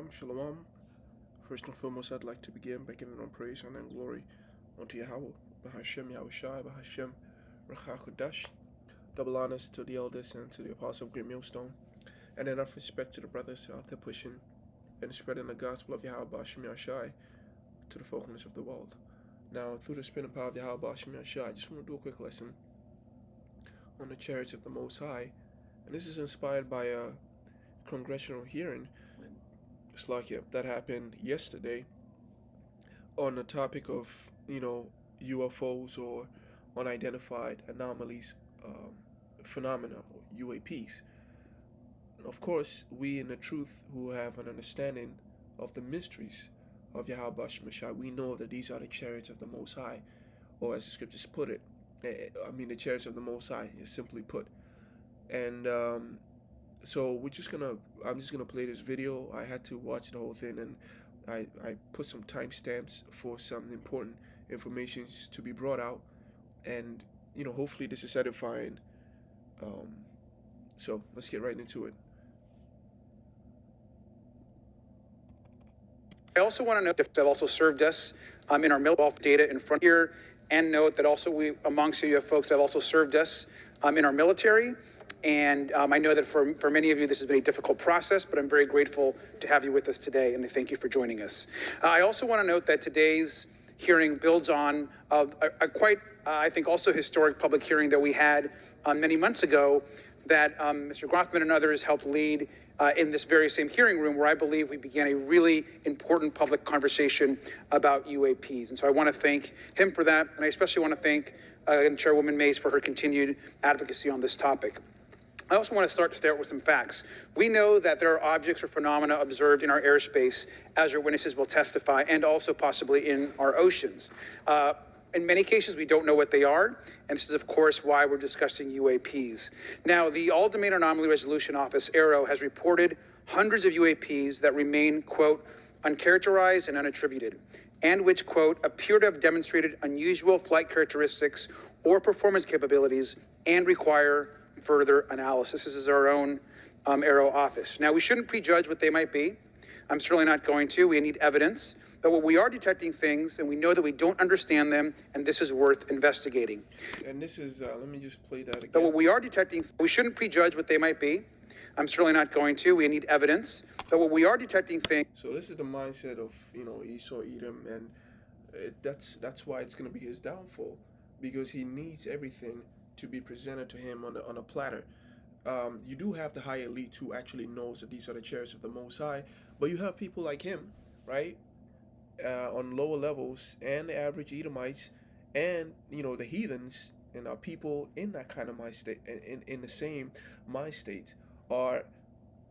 Shalom. First and foremost, I'd like to begin by giving all praise and glory unto Yahweh, Bahashem Yahushai, Bahashem Rachakodash. Double honors to the elders and to the apostle of Great Millstone, and enough respect to the brothers out there pushing and spreading the gospel of Yahweh Bahashem Yahushai to the foes of the world. Now, through the spirit and power of Yahweh Bahashem Yahushai, I just want to do a quick lesson on the chariots of the Most High, and this is inspired by a congressional hearing that happened yesterday on the topic of UFOs or unidentified anomalies, phenomena, or UAPs. And of course, we in the truth who have an understanding of the mysteries of Yahweh Shemashai, we know that these are the chariots of the Most High, or as the scriptures put it, the chariots of the Most High is simply put. And so I'm just gonna play this video. I had to watch the whole thing, and I put some timestamps for some important information to be brought out, and hopefully this is edifying. So let's get right into it. I also want to note that have also served us in our military data in front here, and note that also we amongst you have folks that have also served us in our military. And I know that for many of you, this has been a difficult process, but I'm very grateful to have you with us today, and thank you for joining us. I also want to note that today's hearing builds on a quite, I think, also historic public hearing that we had many months ago that Mr. Grothman and others helped lead in this very same hearing room, where I believe we began a really important public conversation about UAPs. And so I want to thank him for that, and I especially want to thank Chairwoman Mays for her continued advocacy on this topic. I also want to start with some facts. We know that there are objects or phenomena observed in our airspace, as our witnesses will testify, and also possibly in our oceans. In many cases, we don't know what they are, and this is, of course, why we're discussing UAPs. Now, the All-Domain Anomaly Resolution Office, AARO, has reported hundreds of UAPs that remain, quote, uncharacterized and unattributed, and which, quote, appear to have demonstrated unusual flight characteristics or performance capabilities and require further analysis. This is our own AARO office. Now, we shouldn't prejudge what they might be. I'm certainly not going to. We need evidence. But what we are detecting things, and we know that we don't understand them, and this is worth investigating. And this is, let me just play that again. But what we are detecting, we shouldn't prejudge what they might be. I'm certainly not going to. We need evidence. But what we are detecting things. So this is the mindset of, Esau, Edom, and that's why it's going to be his downfall, because he needs everything to be presented to him on a platter. You do have the high elite who actually knows that these are the chariots of the Most High, but you have people like him, right, on lower levels, and the average Edomites, and the heathens, and our people in that kind of mind state, in the same mind state, are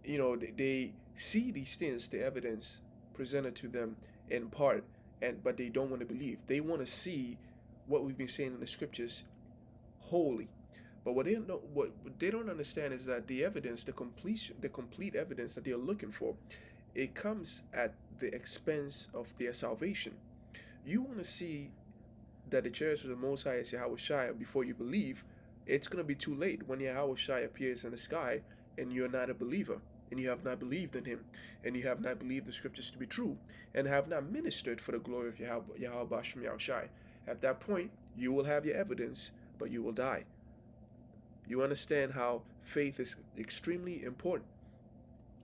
they see these things, the evidence presented to them in part, but they don't want to believe. They want to see what we've been saying in the scriptures wholly. But what they don't understand is that the evidence, the complete evidence that they're looking for, it comes at the expense of their salvation. You want to see that the chariots of the Most High is Yahweh Shai before you believe. It's going to be too late when Yahweh Shai appears in the sky and you're not a believer, and you have not believed in him, and you have not believed the scriptures to be true, and have not ministered for the glory of Yahweh Bashem Yahushai. At that point, you will have your evidence, but you will die. You understand how faith is extremely important.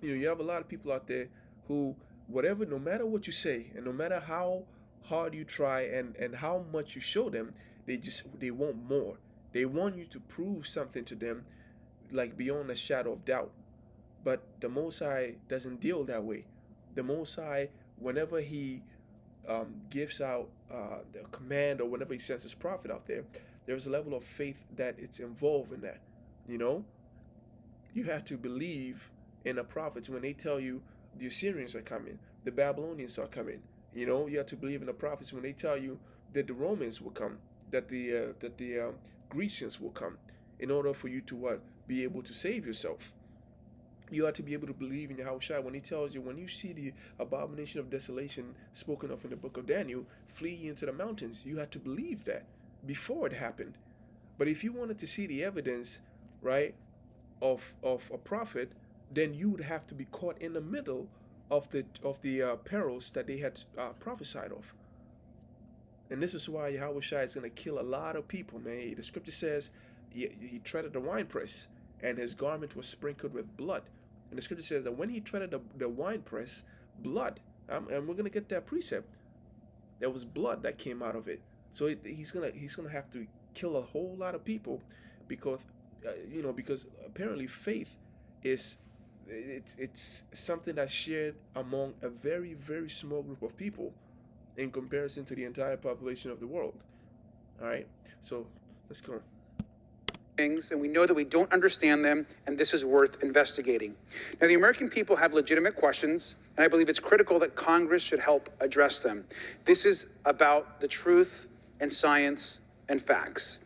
You have a lot of people out there who, no matter what you say, and no matter how hard you try and how much you show them, they want more. They want you to prove something to them, like beyond a shadow of doubt. But the Most High doesn't deal that way. The Most High, whenever he gives out the command, or whenever he sends his prophet out there, there's a level of faith that it's involved in that. You have to believe in the prophets when they tell you the Assyrians are coming, the Babylonians are coming. You have to believe in the prophets when they tell you that the Romans will come, that the Grecians will come, in order for you to be able to save yourself. You have to be able to believe in Yahushua when he tells you, when you see the abomination of desolation spoken of in the book of Daniel, flee into the mountains. You have to believe that before it happened. But if you wanted to see the evidence, right, of a prophet, then you would have to be caught in the middle of the perils that they had prophesied of. And this is why Yahweh Shai is going to kill a lot of people, man. The scripture says he treaded the winepress, and his garment was sprinkled with blood. And the scripture says that when he treaded the winepress, blood, and we're going to get that precept, there was blood that came out of it. So he's gonna have to kill a whole lot of people because because apparently faith is it's something that's shared among a very, very small group of people in comparison to the entire population of the world. All right, so let's go. Things, and we know that we don't understand them, and this is worth investigating. Now, the American people have legitimate questions, and I believe it's critical that Congress should help address them. This is about the truth and science and facts.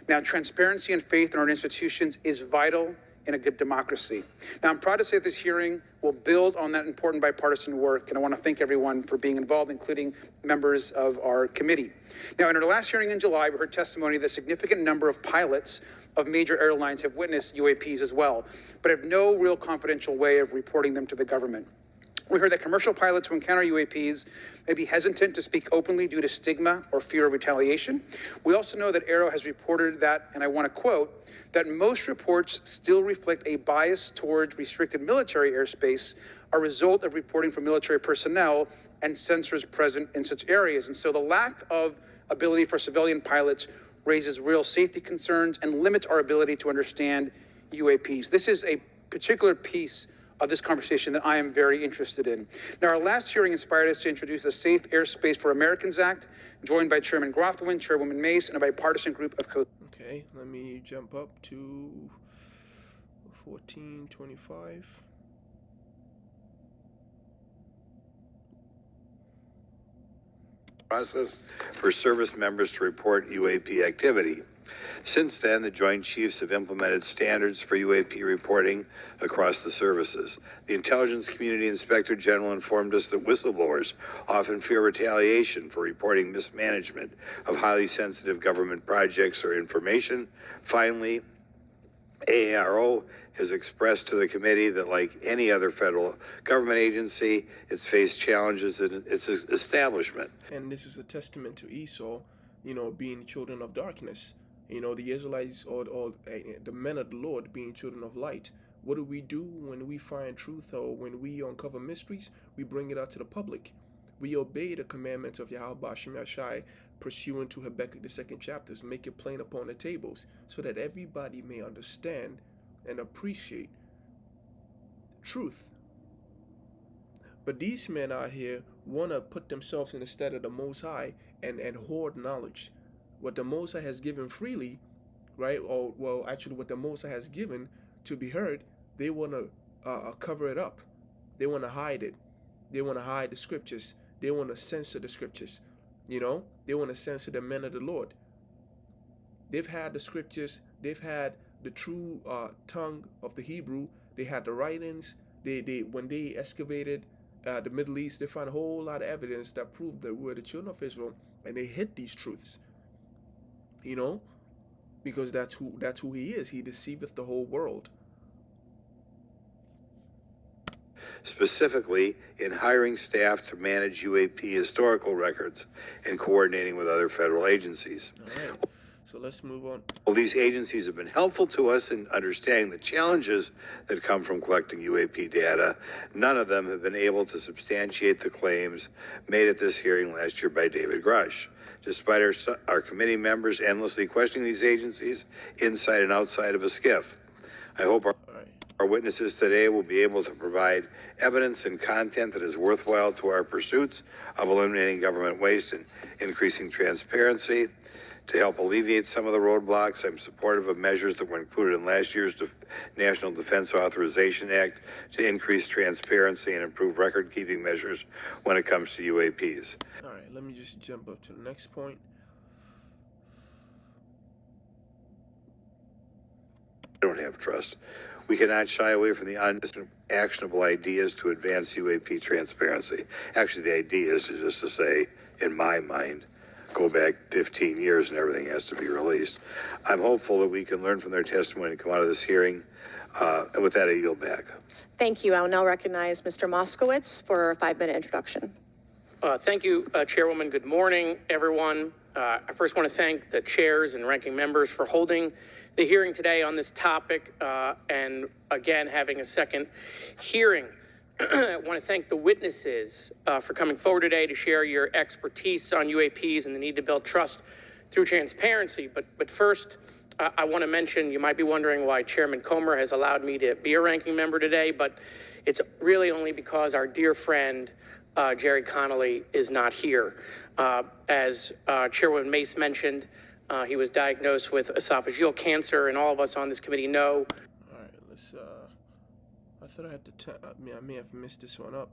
Now, transparency and faith in our institutions is vital in a good democracy. Now, I'm proud to say that this hearing will build on that important bipartisan work, and I want to thank everyone for being involved, including members of our committee. Now, in our last hearing in July, we heard testimony that a significant number of pilots of major airlines have witnessed UAPs as well, but have no real confidential way of reporting them to the government. We heard that commercial pilots who encounter UAPs may be hesitant to speak openly due to stigma or fear of retaliation. We also know that Aero has reported that, and I want to quote, that most reports still reflect a bias towards restricted military airspace, a result of reporting from military personnel and sensors present in such areas. And so the lack of ability for civilian pilots raises real safety concerns and limits our ability to understand UAPs. This is a particular piece of this conversation that I am very interested in. Now, our last hearing inspired us to introduce the Safe Airspace for Americans Act, joined by Chairman Grothwin, Chairwoman Mace, and a bipartisan group of Okay, let me jump up to 1425. Process for service members to report UAP activity. Since then, the Joint Chiefs have implemented standards for UAP reporting across the services. The Intelligence Community Inspector General informed us that whistleblowers often fear retaliation for reporting mismanagement of highly sensitive government projects or information. Finally, AARO has expressed to the committee that, like any other federal government agency, it's faced challenges in its establishment. And this is a testament to Esau, being children of darkness. The Israelites or the men of the Lord being children of light. What do we do when we find truth or when we uncover mysteries? We bring it out to the public. We obey the commandments of Yahweh Bashem Yashai, pursuant to Habakkuk the 2nd chapters, make it plain upon the tables, so that everybody may understand and appreciate truth. But these men out here want to put themselves in the stead of the Most High and hoard knowledge. What the Most High has given freely, right? Or, well, actually what the Most High has given to be heard, they want to cover it up. They want to hide it. They want to hide the scriptures. They want to censor the scriptures. They want to censor the men of the Lord. They've had the scriptures. They've had the true tongue of the Hebrew. They had the writings. They when they excavated the Middle East, they found a whole lot of evidence that proved that we're the children of Israel, and they hid these truths. Because that's who he is. He deceiveth the whole world. Specifically in hiring staff to manage UAP historical records and coordinating with other federal agencies. All right, so let's move on. Well, these agencies have been helpful to us in understanding the challenges that come from collecting UAP data. None of them have been able to substantiate the claims made at this hearing last year by David Grush. Despite our committee members endlessly questioning these agencies inside and outside of a skiff. I hope our witnesses today will be able to provide evidence and content that is worthwhile to our pursuits of eliminating government waste and increasing transparency. To help alleviate some of the roadblocks, I'm supportive of measures that were included in last year's National Defense Authorization Act to increase transparency and improve record-keeping measures when it comes to UAPs. All right, let me just jump up to the next point. I don't have trust. We cannot shy away from the actionable ideas to advance UAP transparency. Actually, the idea is just to say, in my mind, go back 15 years and everything has to be released. I'm hopeful that we can learn from their testimony and come out of this hearing. And with that, I yield back. Thank you. I'll now recognize Mr. Moskowitz for a 5-minute introduction. Thank you, Chairwoman. Good morning, everyone. I first want to thank the chairs and ranking members for holding the hearing today on this topic and again having a second hearing. I want to thank the witnesses for coming forward today to share your expertise on UAPs and the need to build trust through transparency. But first, I want to mention, you might be wondering why Chairman Comer has allowed me to be a ranking member today, but it's really only because our dear friend, Jerry Connolly, is not here. As Chairwoman Mace mentioned, he was diagnosed with esophageal cancer, and all of us on this committee know. All right, let's, I thought I had to, I may have messed this one up.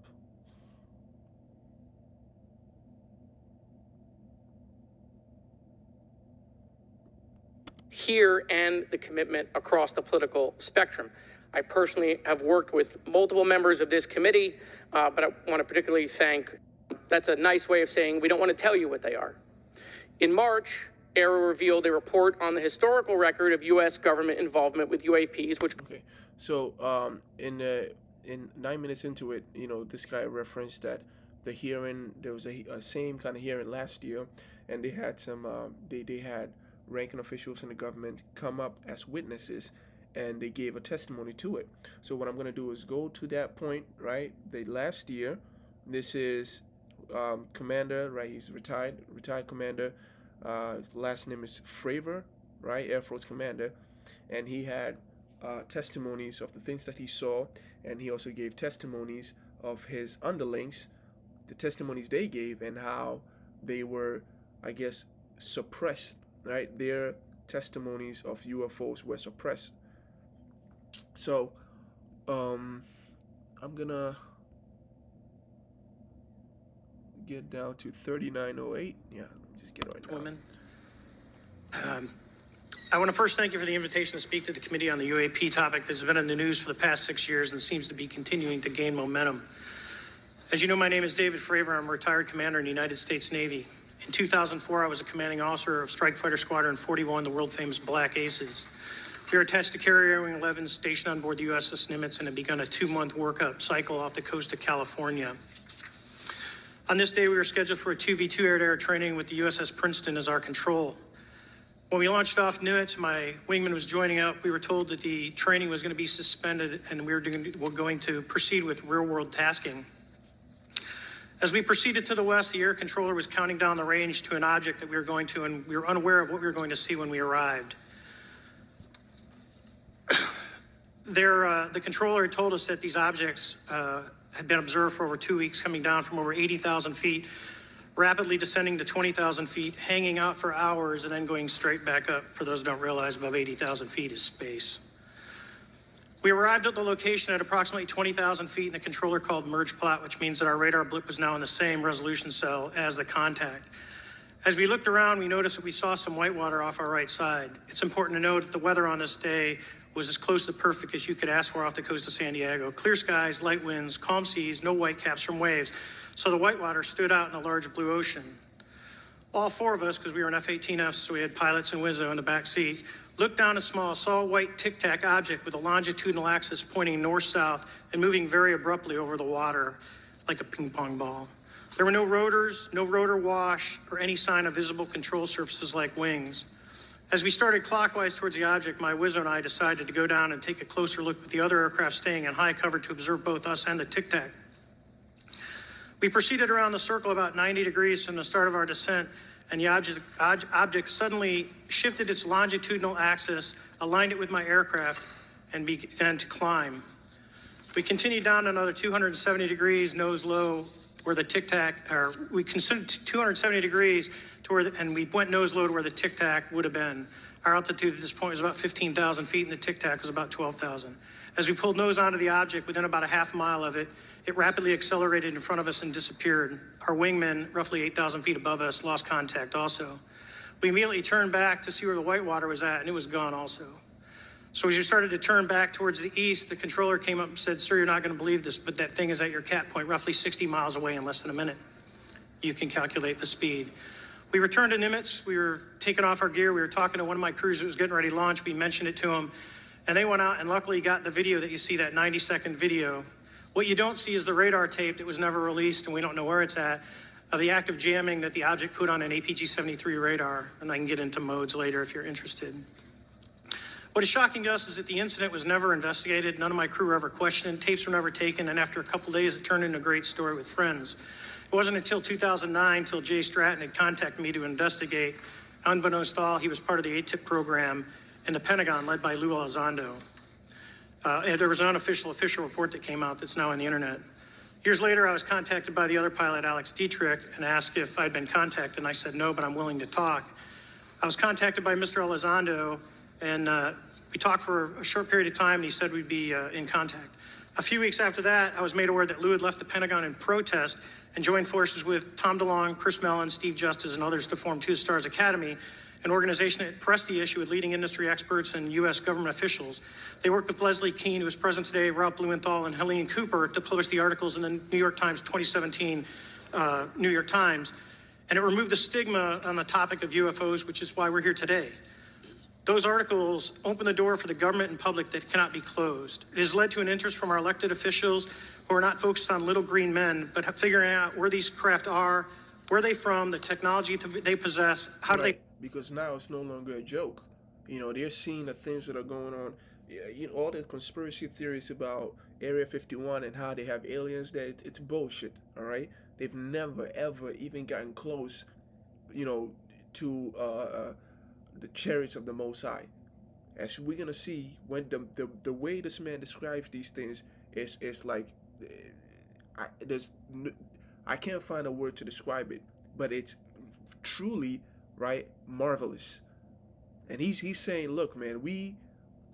Here and the commitment across the political spectrum. I personally have worked with multiple members of this committee, but I want to particularly thank, that's a nice way of saying we don't want to tell you what they are. In March, ARROW revealed a report on the historical record of U.S. government involvement with UAPs, which... Okay, so in 9 minutes into it, you know, this guy referenced that the hearing, there was a same kind of hearing last year, and they had some, they had ranking officials in the government come up as witnesses, and they gave a testimony to it. So what I'm going to do is go to that point, right? The last year, this is commander, right? He's retired commander. Last name is Fravor, right? Air Force commander, and he had testimonies of the things that he saw, and he also gave testimonies of his underlings, the testimonies they gave, and how they were, I guess, suppressed. Right, their testimonies of UFOs were suppressed. So, I'm gonna get down to 3908. Yeah, let me just get right now. Woman. I want to first thank you for the invitation to speak to the committee on the UAP topic that's been in the news for the past 6 years and seems to be continuing to gain momentum. As you know, my name is David Fravor. I'm a retired commander in the United States Navy. In 2004, I was a commanding officer of Strike Fighter Squadron 41, the world-famous Black Aces. We were attached to Carrier Wing 11, stationed on board the USS Nimitz, and had begun a 2-month workup cycle off the coast of California. On this day, we were scheduled for a 2v2 air-to-air training with the USS Princeton as our control. When we launched off Nimitz, my wingman was joining up. We were told that the training was going to be suspended, and we were going to proceed with real-world tasking. As we proceeded to the west, the air controller was counting down the range to an object that we were going to, and we were unaware of what we were going to see when we arrived. The controller had told us that these objects had been observed for over 2 weeks, coming down from over 80,000 feet, rapidly descending to 20,000 feet, hanging out for hours, and then going straight back up. For those who don't realize, above 80,000 feet is space. We arrived at the location at approximately 20,000 feet, and the controller called merge plot, which means that our radar blip was now in the same resolution cell as the contact. As we looked around, we noticed that we saw some whitewater off our right side. It's important to note that the weather on this day was as close to perfect as you could ask for off the coast of San Diego. Clear skies, light winds, calm seas, no whitecaps from waves. So the whitewater stood out in a large blue ocean. All 4 of us, because we were in F-18Fs, so we had pilots and Wizzo in the back seat, looked down a small, saw a white tic-tac object with a longitudinal axis pointing north-south and moving very abruptly over the water like a ping-pong ball. There were no rotors, no rotor wash, or any sign of visible control surfaces like wings. As we started clockwise towards the object, my Wizzo and I decided to go down and take a closer look with the other aircraft staying in high cover to observe both us and the tic-tac. We proceeded around the circle about 90 degrees from the start of our descent, and the object suddenly shifted its longitudinal axis, aligned it with my aircraft, and began to climb. We continued down another 270 degrees, nose low, where the tic-tac, or we considered 270 degrees to where, and we went nose low to where the tic-tac would have been. Our altitude at this point was about 15,000 feet, and the tic-tac was about 12,000. As we pulled nose onto the object, within about a half mile of it, it rapidly accelerated in front of us and disappeared. Our wingman, roughly 8,000 feet above us, lost contact also. We immediately turned back to see where the whitewater was at, and it was gone also. So as we started to turn back towards the east, the controller came up and said, "Sir, you're not going to believe this, but that thing is at your cap point, roughly 60 miles away in less than a minute. You can calculate the speed." We returned to Nimitz. We were taking off our gear. We were talking to one of my crews that was getting ready to launch. We mentioned it to him. And they went out and luckily got the video that you see, that 90-second video. What you don't see is the radar tape that was never released, and we don't know where it's at, of the active jamming that the object put on an APG-73 radar. And I can get into modes later if you're interested. What is shocking to us is that the incident was never investigated. None of my crew were ever questioned. Tapes were never taken. And after a couple days, it turned into a great story with friends. It wasn't until 2009 till Jay Stratton had contacted me to investigate. Unbeknownst to all, he was part of the ATIP program in the Pentagon led by Lou Elizondo. And there was an unofficial official report that came out that's now on the internet. Years later, I was contacted by the other pilot, Alex Dietrich, and asked if I'd been contacted, and I said no, but I'm willing to talk. I was contacted by Mr. Elizondo, and we talked for a short period of time, and he said we'd be in contact. A few weeks after that, I was made aware that Lou had left the Pentagon in protest and joined forces with Tom DeLonge, Chris Mellon, Steve Justice, and others to form Two Stars Academy, an organization that pressed the issue with leading industry experts and U.S. government officials. They worked with Leslie Keane, who is present today, Rob Blumenthal, and Helene Cooper to publish the articles in the New York Times 2017 New York Times. And it removed the stigma on the topic of UFOs, which is why we're here today. Those articles open the door for the government and public that cannot be closed. It has led to an interest from our elected officials who are not focused on little green men, but figuring out where these craft are, where they from, the technology they possess, how do they... Because now it's no longer a joke. You know, they're seeing the things that are going on. You know, all the conspiracy theories about Area 51 and how they have aliens there, it's bullshit, all right? They've never, ever even gotten close, you know, to the chariots of the Most High. As we're going to see, when the way this man describes these things is like, I can't find a word to describe it, but it's truly, right, marvelous. And he's saying, look, man,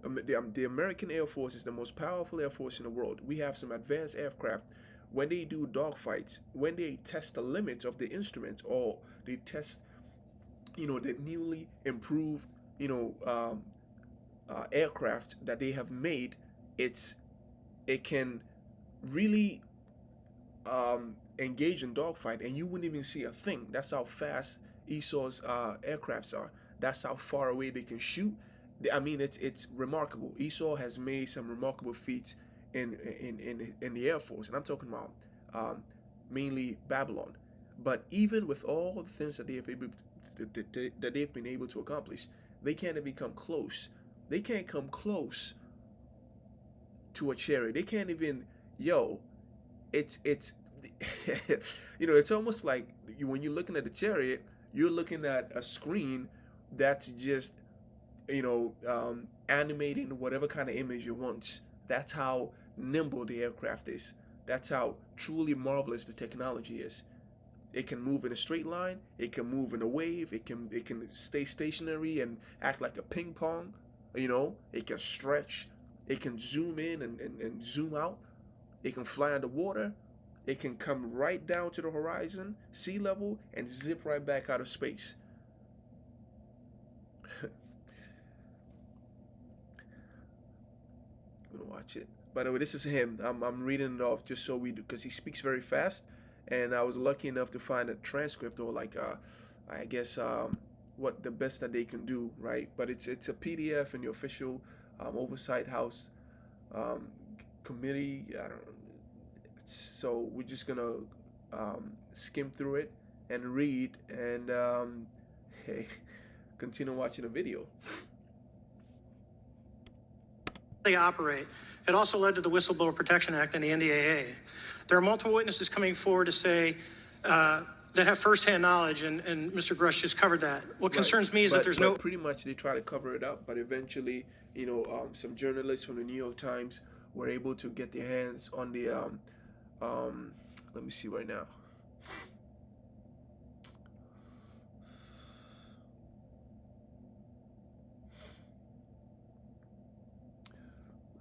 the American Air Force is the most powerful air force in the world. We have some advanced aircraft. When they do dogfights, when they test the limits of the instruments, or they test, you know, the newly improved, you know, aircraft that they have made, it can really engage in dogfight, and you wouldn't even see a thing. That's how fast ESO's aircrafts are. That's how far away they can shoot. I mean, it's remarkable. ESO has made some remarkable feats in the Air Force, and I'm talking about mainly Babylon. But even with all the things that they've been able to accomplish, they can't even come close. They can't come close to a chariot. They can't even, it's you know, it's almost like when you're looking at the chariot, you're looking at a screen that's just, you know, animating whatever kind of image you want. That's how nimble the aircraft is. That's how truly marvelous the technology is. It can move in a straight line. It can move in a wave. It can stay stationary and act like a ping pong. You know, it can stretch. It can zoom in and zoom out. It can fly underwater. It can come right down to the horizon, sea level, and zip right back out of space. I'm gonna watch it. By the way, this is him. I'm reading it off just so we do, because he speaks very fast, and I was lucky enough to find a transcript, or like I guess what the best that they can do, right? But it's a PDF in the official Oversight House committee. I don't know. So we're just gonna skim through it and read, and hey, continue watching the video. They operate. It also led to the Whistleblower Protection Act and the NDAA. There are multiple witnesses coming forward to say that have firsthand knowledge, and Mr. Grush just covered that. What concerns me is that there's no... Pretty much they try to cover it up, but eventually, you know, some journalists from the New York Times were able to get their hands on the, let me see right now.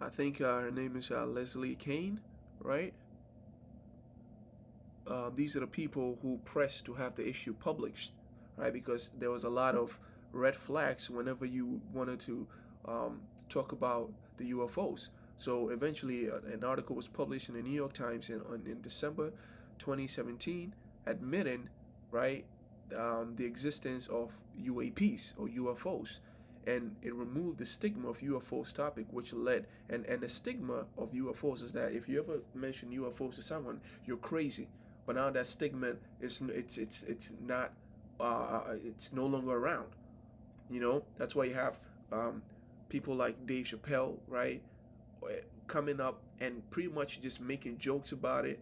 I think her name is Leslie Keane, right? These are the people who pressed to have the issue published, right? Because there was a lot of red flags whenever you wanted to talk about the UFOs. So eventually an article was published in the New York Times in December 2017 admitting, right, the existence of UAPs or UFOs. and it removed the stigma of UFOs topic, which led and the stigma of UFOs is that if you ever mention UFOs to someone, you're crazy. But now that stigma is it's not it's no longer around. You know, that's why you have people like Dave Chappelle, right, coming up and pretty much just making jokes about it.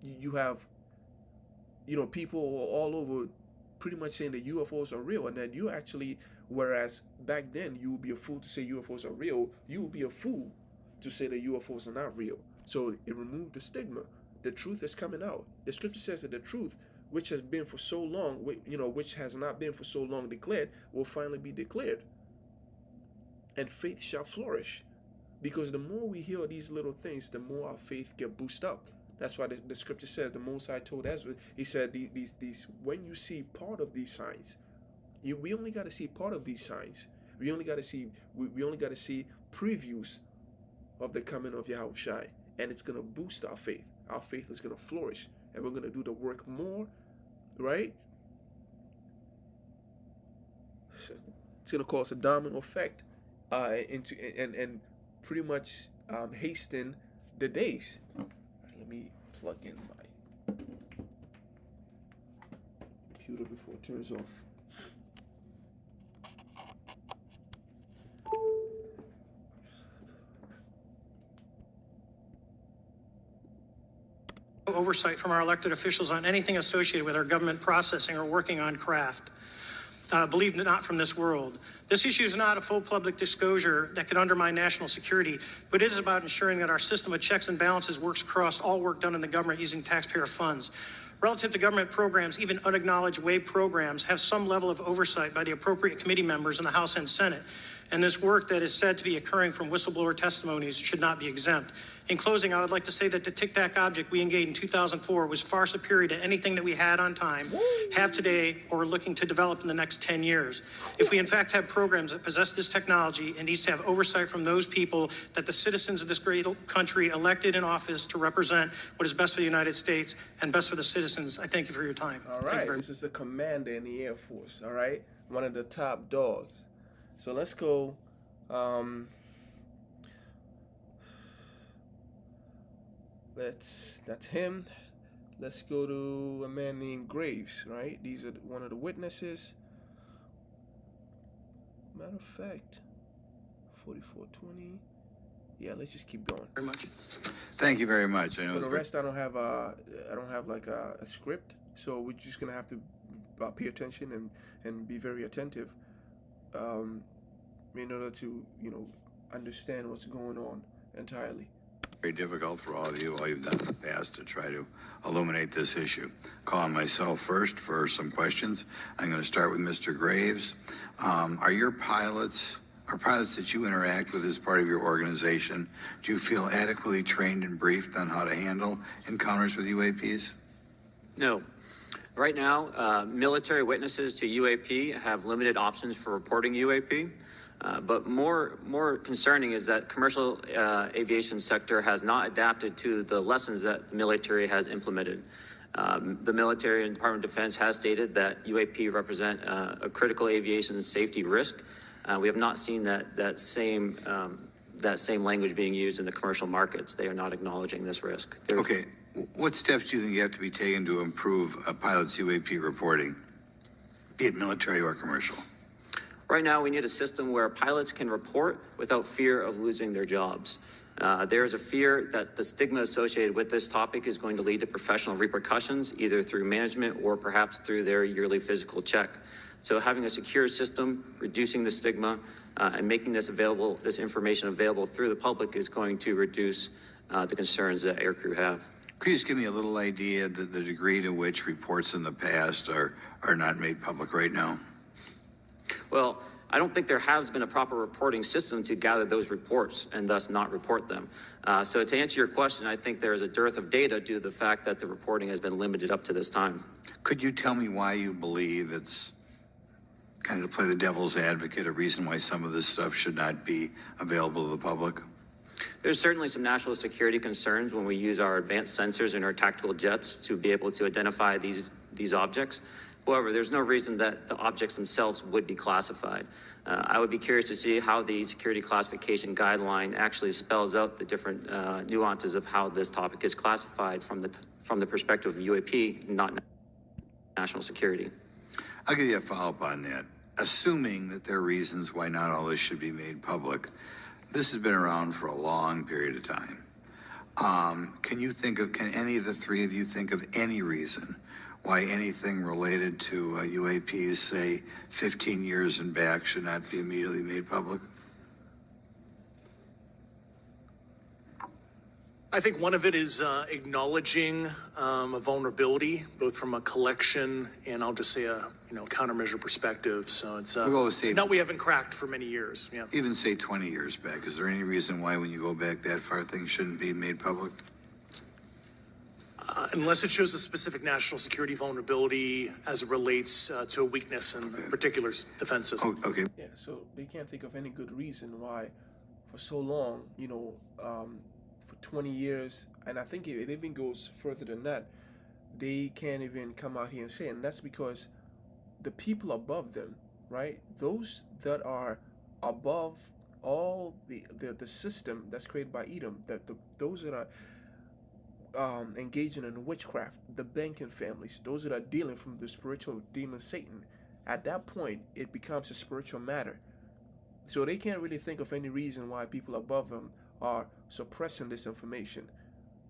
You have, people all over pretty much saying that UFOs are real, and that you actually, whereas back then you would be a fool to say UFOs are real, you would be a fool to say that UFOs are not real. So it removed the stigma. The truth is coming out. The scripture says that the truth, which has been for so long, which has not been for so long declared, will finally be declared. And faith shall flourish. Because the more we hear these little things, the more our faith get boosted up. That's why the scripture says, the Most High told Ezra, he said, these when you see part of these signs, we only got to see part of these signs. We only got to see previews of the coming of Yahushua, and it's going to boost our faith. Our faith is going to flourish, and we're going to do the work more, right? So it's going to cause a domino effect into and pretty much hasten the days. Let me plug in my computer before it turns off. Oversight from our elected officials on anything associated with our government processing or working on craft. Believe it, not from this world. This issue is not a full public disclosure that could undermine national security, but it is about ensuring that our system of checks and balances works across all work done in the government using taxpayer funds. Relative to government programs, even unacknowledged WAVE programs have some level of oversight by the appropriate committee members in the House and Senate, and this work that is said to be occurring from whistleblower testimonies should not be exempt. In closing, I would like to say that the Tic Tac object we engaged in 2004 was far superior to anything that we had on time, have today, or are looking to develop in the next 10 years. If we in fact have programs that possess this technology, it needs to have oversight from those people that the citizens of this great country elected in office to represent what is best for the United States and best for the citizens. I thank you for your time. All right, this is the commander in the Air Force, all right? One of the top dogs. So let's go. That's him. Let's go to a man named Graves, right? These are one of the witnesses. Matter of fact, 4420. Yeah, let's just keep going. Very much. Thank you very much. I know For the rest, I don't have like a script, so we're just gonna have to pay attention and be very attentive, in order to understand what's going on entirely. Very difficult for all of you, all you've done in the past to try to illuminate this issue. Calling myself first for some questions. I'm going to start with Mr. Graves. Are pilots that you interact with as part of your organization, do you feel adequately trained and briefed on how to handle encounters with UAPs? No. Right now, military witnesses to UAP have limited options for reporting UAP. But more concerning is that commercial aviation sector has not adapted to the lessons that the military has implemented. The military and Department of Defense has stated that UAP represent a critical aviation safety risk. We have not seen that same language being used in the commercial markets. They are not acknowledging this risk. Okay, what steps do you think you have to be taken to improve a pilot's UAP reporting, be it military or commercial? Right now, we need a system where pilots can report without fear of losing their jobs. There is a fear that the stigma associated with this topic is going to lead to professional repercussions, either through management or perhaps through their yearly physical check. So having a secure system, reducing the stigma, and making this information available through the public is going to reduce the concerns that aircrew have. Could you just give me a little idea of the degree to which reports in the past are not made public right now? Well, I don't think there has been a proper reporting system to gather those reports and thus not report them. So to answer your question, I think there is a dearth of data due to the fact that the reporting has been limited up to this time. Could you tell me why you believe it's, kind of to play the devil's advocate, a reason why some of this stuff should not be available to the public? There's certainly some national security concerns when we use our advanced sensors in our tactical jets to be able to identify these objects. However, there's no reason that the objects themselves would be classified. I would be curious to see how the security classification guideline actually spells out the different nuances of how this topic is classified from the perspective of UAP, not national security. I'll give you a follow-up on that. Assuming that there are reasons why not all this should be made public, this has been around for a long period of time. Can any of the three of you think of any reason why anything related to UAPs, say 15 years and back, should not be immediately made public? I think one of it is acknowledging a vulnerability, both from a collection and I'll just say a countermeasure perspective. So it's not we haven't cracked for many years. Yeah. Even say 20 years back. Is there any reason why, when you go back that far, things shouldn't be made public? Unless it shows a specific national security vulnerability as it relates to a weakness in a particular defense system. Oh, okay. Yeah, so they can't think of any good reason why for so long, for 20 years, and I think it even goes further than that, they can't even come out here and say it. And that's because the people above them, right, those that are above all the system that's created by Edom, those that are engaging in witchcraft, the banking families, those that are dealing from the spiritual demon Satan, at that point it becomes a spiritual matter. So they can't really think of any reason why people above them are suppressing this information.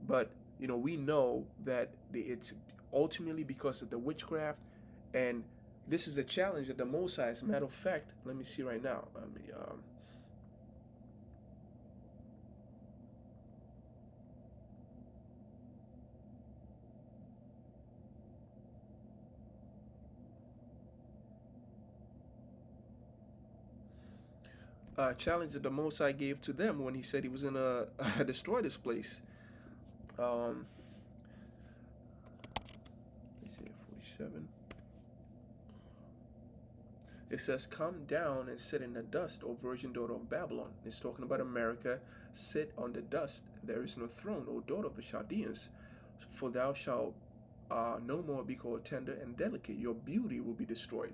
But we know that it's ultimately because of the witchcraft, and this is a challenge that the Most High, as a matter of fact, let me see right now. Challenge that the Most High gave to them when he said he was going to destroy this place. Let's see, 47. It says, "Come down and sit in the dust, O virgin daughter of Babylon." It's talking about America. "Sit on the dust. There is no throne, O daughter of the Chaldeans. For thou shalt no more be called tender and delicate. Your beauty will be destroyed."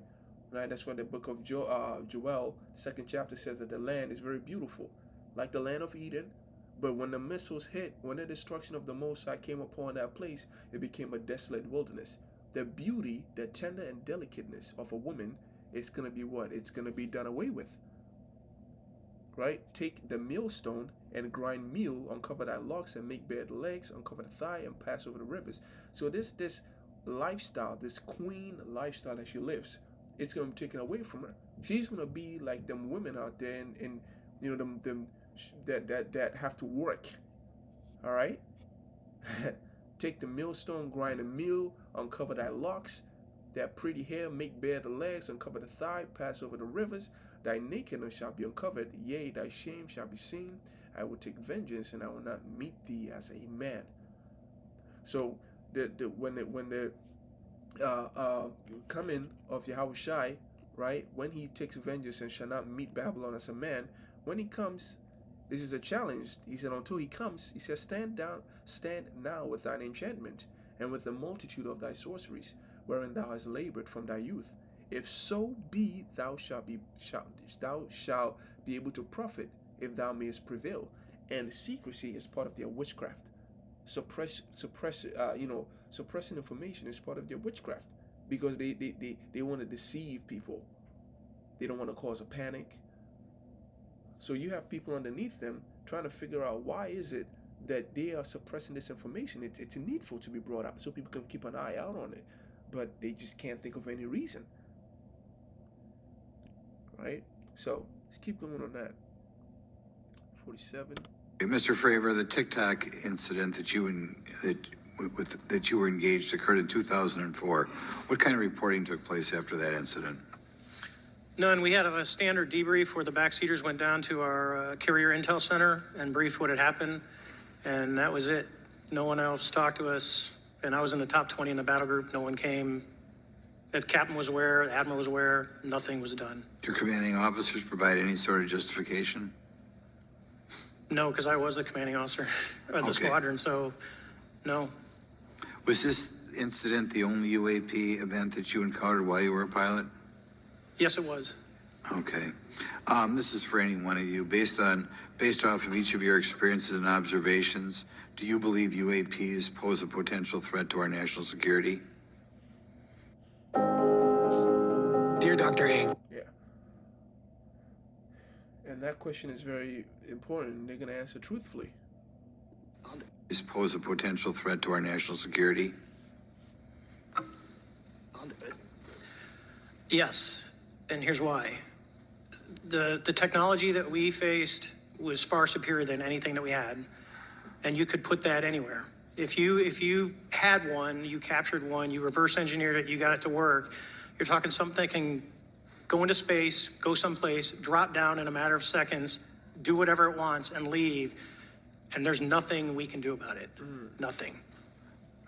Right, that's why the book of Joel, 2nd chapter, says that the land is very beautiful, like the land of Eden. But when the missiles hit, when the destruction of the Most High came upon that place, it became a desolate wilderness. The beauty, the tender and delicateness of a woman is going to be what? It's going to be done away with. Right? "Take the millstone and grind meal, uncover thy locks and make bare the legs, uncover the thigh and pass over the rivers." So this lifestyle, this queen lifestyle that she lives, it's going to be taken away from her. She's going to be like them women out there and them that have to work. All right? "Take the millstone, grind the meal, uncover thy locks, that pretty hair, make bare the legs, uncover the thigh, pass over the rivers. Thy nakedness shall be uncovered, yea, thy shame shall be seen. I will take vengeance, and I will not meet thee as a man." So when the coming of Yahushai, right, when he takes vengeance and shall not meet Babylon as a man, when he comes, this is a challenge. He said, until he comes, he says, stand now with thine enchantment and with the multitude of thy sorceries, wherein thou hast labored from thy youth. If so be thou shalt be able to profit, if thou mayest prevail. And secrecy is part of their witchcraft. Suppressing information is part of their witchcraft, because they want to deceive people. They don't want to cause a panic. So you have people underneath them trying to figure out why is it that they are suppressing this information. It's needful to be brought out so people can keep an eye out on it, but they just can't think of any reason. Right? So let's keep going on that. 47. Hey, Mr. Fravor, the TikTok incident that you were engaged occurred in 2004. What kind of reporting took place after that incident? None. We had a standard debrief where the backseaters went down to our carrier intel center and briefed what had happened, and that was it. No one else talked to us, and I was in the top 20 in the battle group. No one came. The captain was aware, the admiral was aware, nothing was done. Did your commanding officers provide any sort of justification? No, because I was the commanding officer of the squadron, so no. Was this incident the only UAP event that you encountered while you were a pilot? Yes, it was. Okay. This is for any one of you. Based off of each of your experiences and observations, do you believe UAPs pose a potential threat to our national security? Dear Dr. Ng. Yeah. And that question is very important. They're going to answer truthfully. Pose a potential threat to our national security? Yes, and here's why. The technology that we faced was far superior than anything that we had, and you could put that anywhere. If you had one, you captured one, you reverse engineered it, you got it to work, you're talking something that can go into space, go someplace, drop down in a matter of seconds, do whatever it wants, and leave. And there's nothing we can do about it. Nothing.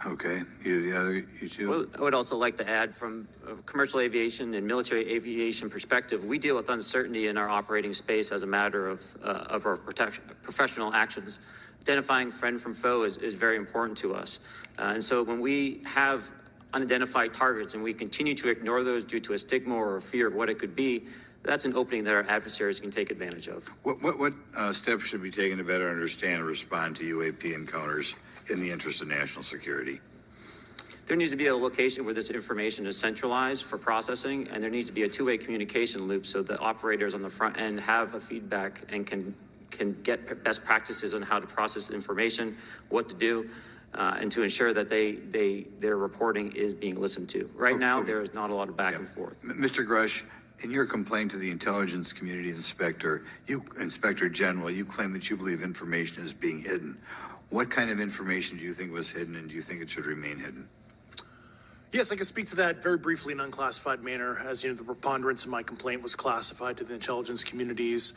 Okay. You two? Well, I would also like to add, from a commercial aviation and military aviation perspective, we deal with uncertainty in our operating space as a matter of our professional actions. Identifying friend from foe is very important to us. And so when we have unidentified targets and we continue to ignore those due to a stigma or a fear of what it could be, that's an opening that our adversaries can take advantage of. What steps should be taken to better understand and respond to UAP encounters in the interest of national security? There needs to be a location where this information is centralized for processing, and there needs to be a two-way communication loop so the operators on the front end have a feedback and can get best practices on how to process information, what to do, and to ensure that their reporting is being listened to. Right now, there is not a lot of back and forth. Mr. Grush, in your complaint to the intelligence community inspector general, you claim that you believe information is being hidden. What kind of information do you think was hidden, and do you think it should remain hidden? Yes, I can speak to that very briefly in unclassified manner. As you know, the preponderance of my complaint was classified to the intelligence communities.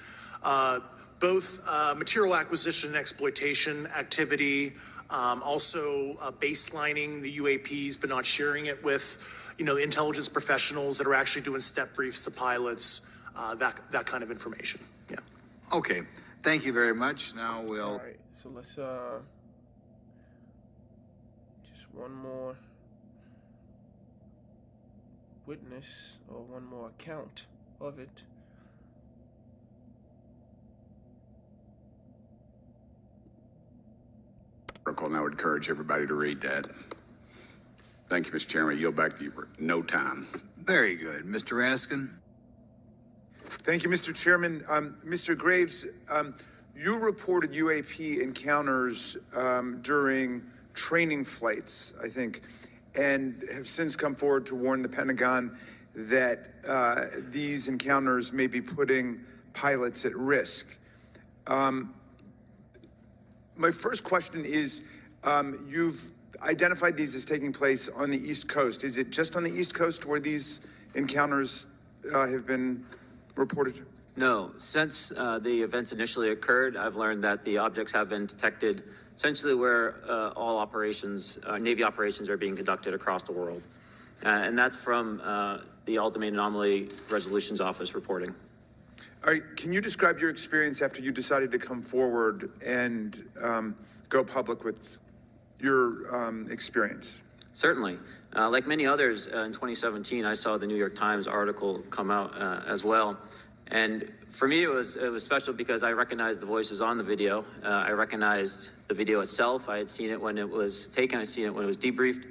Both material acquisition and exploitation activity, also baselining the UAPs, but not sharing it with, intelligence professionals that are actually doing step briefs to pilots, that kind of information. Yeah. Okay. Thank you very much. Now we'll. All right. So let's just one more witness or one more account of it. And I would encourage everybody to read that. Thank you, Mr. Chairman. I yield back to you for no time. Very good. Mr. Raskin? Thank you, Mr. Chairman. Mr. Graves, you reported UAP encounters during training flights, I think, and have since come forward to warn the Pentagon that these encounters may be putting pilots at risk. My first question is, you've identified these as taking place on the East Coast. Is it just on the East Coast where these encounters have been reported? No. Since the events initially occurred, I've learned that the objects have been detected essentially where all operations, Navy operations, are being conducted across the world. And that's from the All-Domain Anomaly Resolutions Office reporting. All right, can you describe your experience after you decided to come forward and go public with your experience? Certainly. Like many others, in 2017, I saw the New York Times article come out as well. And for me, it was special because I recognized the voices on the video. I recognized the video itself. I had seen it when it was taken. I'd seen it when it was debriefed.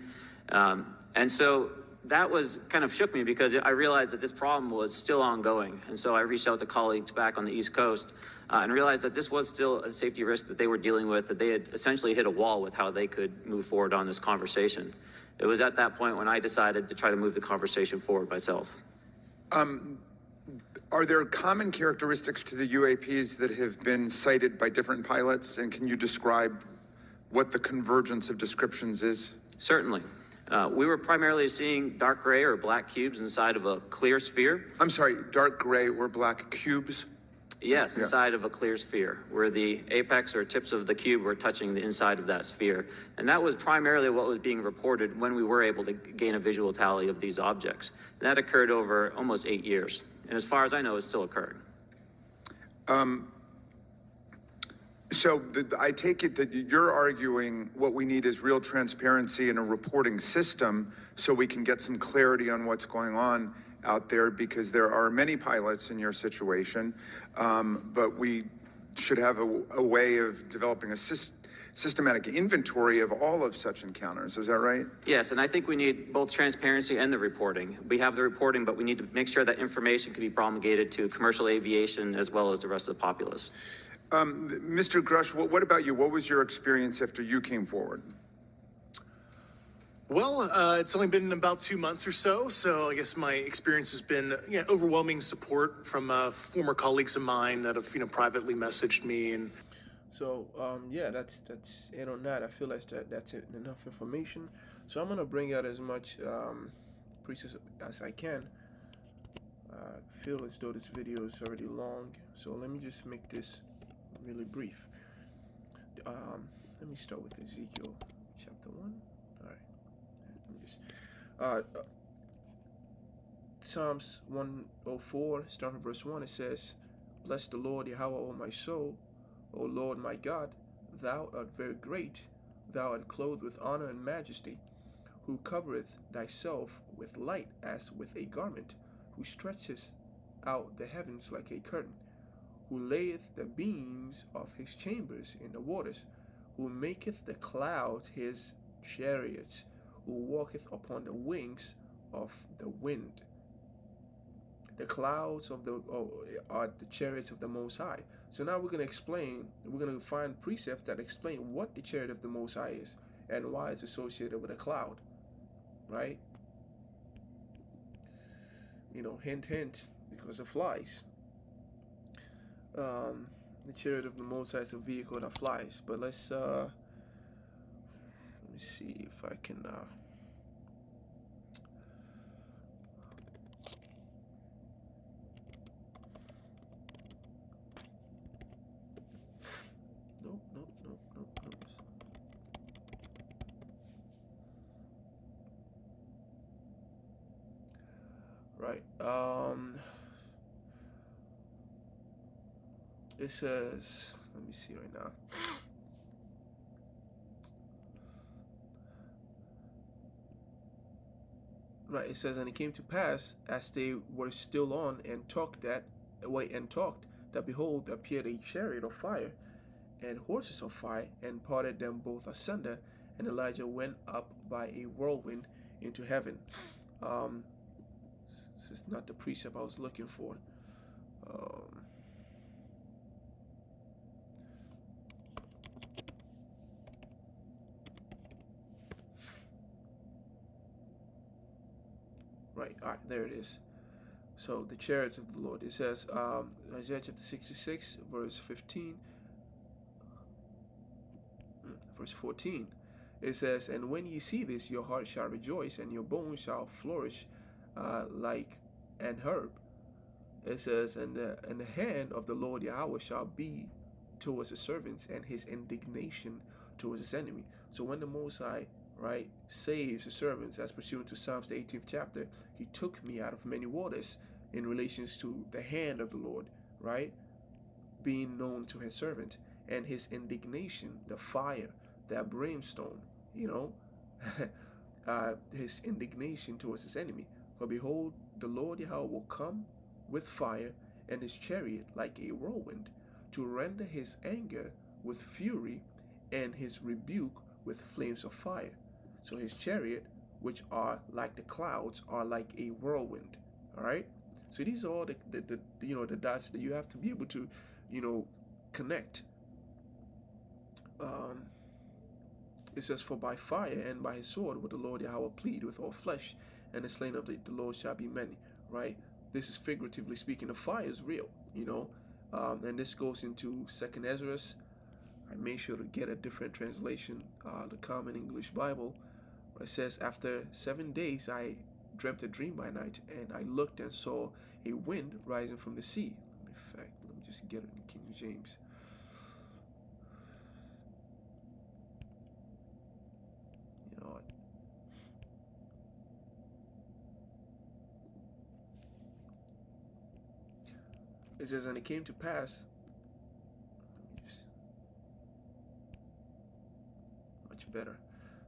And so that was kind of shook me because I realized that this problem was still ongoing. And so I reached out to colleagues back on the East Coast and realized that this was still a safety risk that they were dealing with, that they had essentially hit a wall with how they could move forward on this conversation. It was at that point when I decided to try to move the conversation forward myself. Are there common characteristics to the UAPs that have been cited by different pilots? And can you describe what the convergence of descriptions is? Certainly. We were primarily seeing dark gray or black cubes inside of a clear sphere. I'm sorry, dark gray or black cubes? Yes, inside of a clear sphere, where the apex or tips of the cube were touching the inside of that sphere. And that was primarily what was being reported when we were able to gain a visual tally of these objects. And that occurred over almost 8 years. And as far as I know, it's still occurring. So I take it that you're arguing what we need is real transparency and a reporting system so we can get some clarity on what's going on out there, because there are many pilots in your situation, but we should have a way of developing a systematic inventory of all of such encounters. Is that right? Yes, and I think we need both transparency and the reporting. We have the reporting, but we need to make sure that information can be promulgated to commercial aviation as well as the rest of the populace. Mr. Grush, what about you? What was your experience after you came forward? Well, it's only been about 2 months or so, so I guess my experience has been overwhelming support from former colleagues of mine that have privately messaged me. And so yeah, that's it on that. I feel like that's enough information. So I'm gonna bring out as much presets as I can. I feel as though this video is already long, so let me just make this really brief. Let me start with Ezekiel chapter 1. All right, let me just Psalms 104, starting from verse 1. It says, "Bless the Lord, Yahweh, O my soul. O Lord my God, thou art very great, thou art clothed with honor and majesty, who covereth thyself with light as with a garment, who stretchest out the heavens like a curtain, who layeth the beams of his chambers in the waters, who maketh the clouds his chariots, who walketh upon the wings of the wind." The clouds are the chariots of the Most High. So now we're going to find precepts that explain what the chariot of the Most High is and why it's associated with a cloud, right? Hint, hint, because it flies. The chariot of the Most High is a vehicle that flies. But let me see if I can Nope. Right. It says, let me see right now. Right, it says, "And it came to pass, as they were still on and talked, that behold, appeared a chariot of fire and horses of fire, and parted them both asunder, and Elijah went up by a whirlwind into heaven." This is not the precept I was looking for. Right, all right, there it is. So the chariots of the Lord. It says, Isaiah chapter 66, verse 15, verse 14. It says, "And when ye see this, your heart shall rejoice, and your bones shall flourish like an herb." It says, and the hand of the Lord Yahweh shall be towards his servants, and his indignation towards his enemy. So when the Most High, right, saves his servants, as pursuant to Psalms the 18th chapter, he took me out of many waters, in relations to the hand of the Lord, right, being known to his servant, and his indignation, the fire, that brimstone, his indignation towards his enemy. For behold, the Lord Yahweh will come with fire, and his chariot like a whirlwind, to render his anger with fury, and his rebuke with flames of fire. So his chariot, which are like the clouds, are like a whirlwind. All right. So these are all the dots that you have to be able to, connect. It says, "For by fire and by his sword will the Lord Yahweh plead with all flesh, and the slain of the Lord shall be many." Right. This is figuratively speaking. The fire is real, and this goes into 2nd Ezra. I made sure to get a different translation, the Common English Bible, where it says, "After 7 days I dreamt a dream by night, and I looked and saw a wind rising from the sea." Let me just get it in King James. It says, "And it came to pass." better.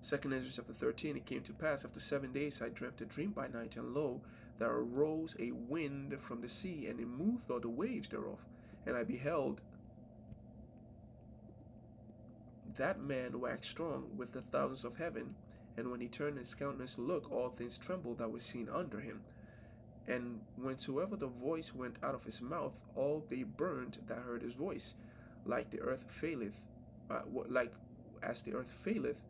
2nd Ezra chapter 13, it came to pass after 7 days I dreamt a dream by night, and lo, there arose a wind from the sea, and it moved all the waves thereof. And I beheld that man waxed strong with the thousands of heaven, and when he turned his countenance to look, all things trembled that were seen under him. And whensoever the voice went out of his mouth, all they burned that heard his voice, like the earth faileth, like as the earth faileth,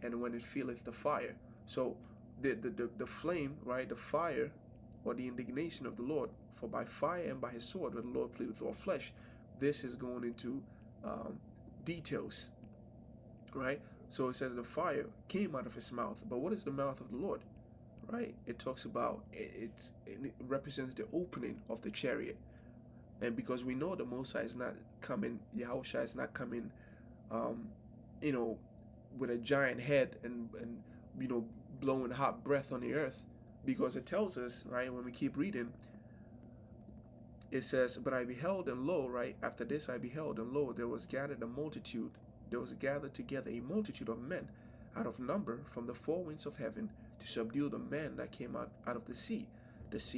and when it feeleth the fire. So the flame, right, the fire, or the indignation of the Lord, for by fire and by his sword will the Lord plead with all flesh. This is going into details, right? So it says the fire came out of his mouth. But what is the mouth of the Lord, right? It talks about, it represents the opening of the chariot. And because we know the Most High is not coming, Yahushua is not coming, with a giant head and blowing hot breath on the earth, because it tells us, right, when we keep reading, it says, but I beheld, and lo, right, after this I beheld, and lo, there was gathered together a multitude of men out of number from the four winds of heaven to subdue the men that came out of the sea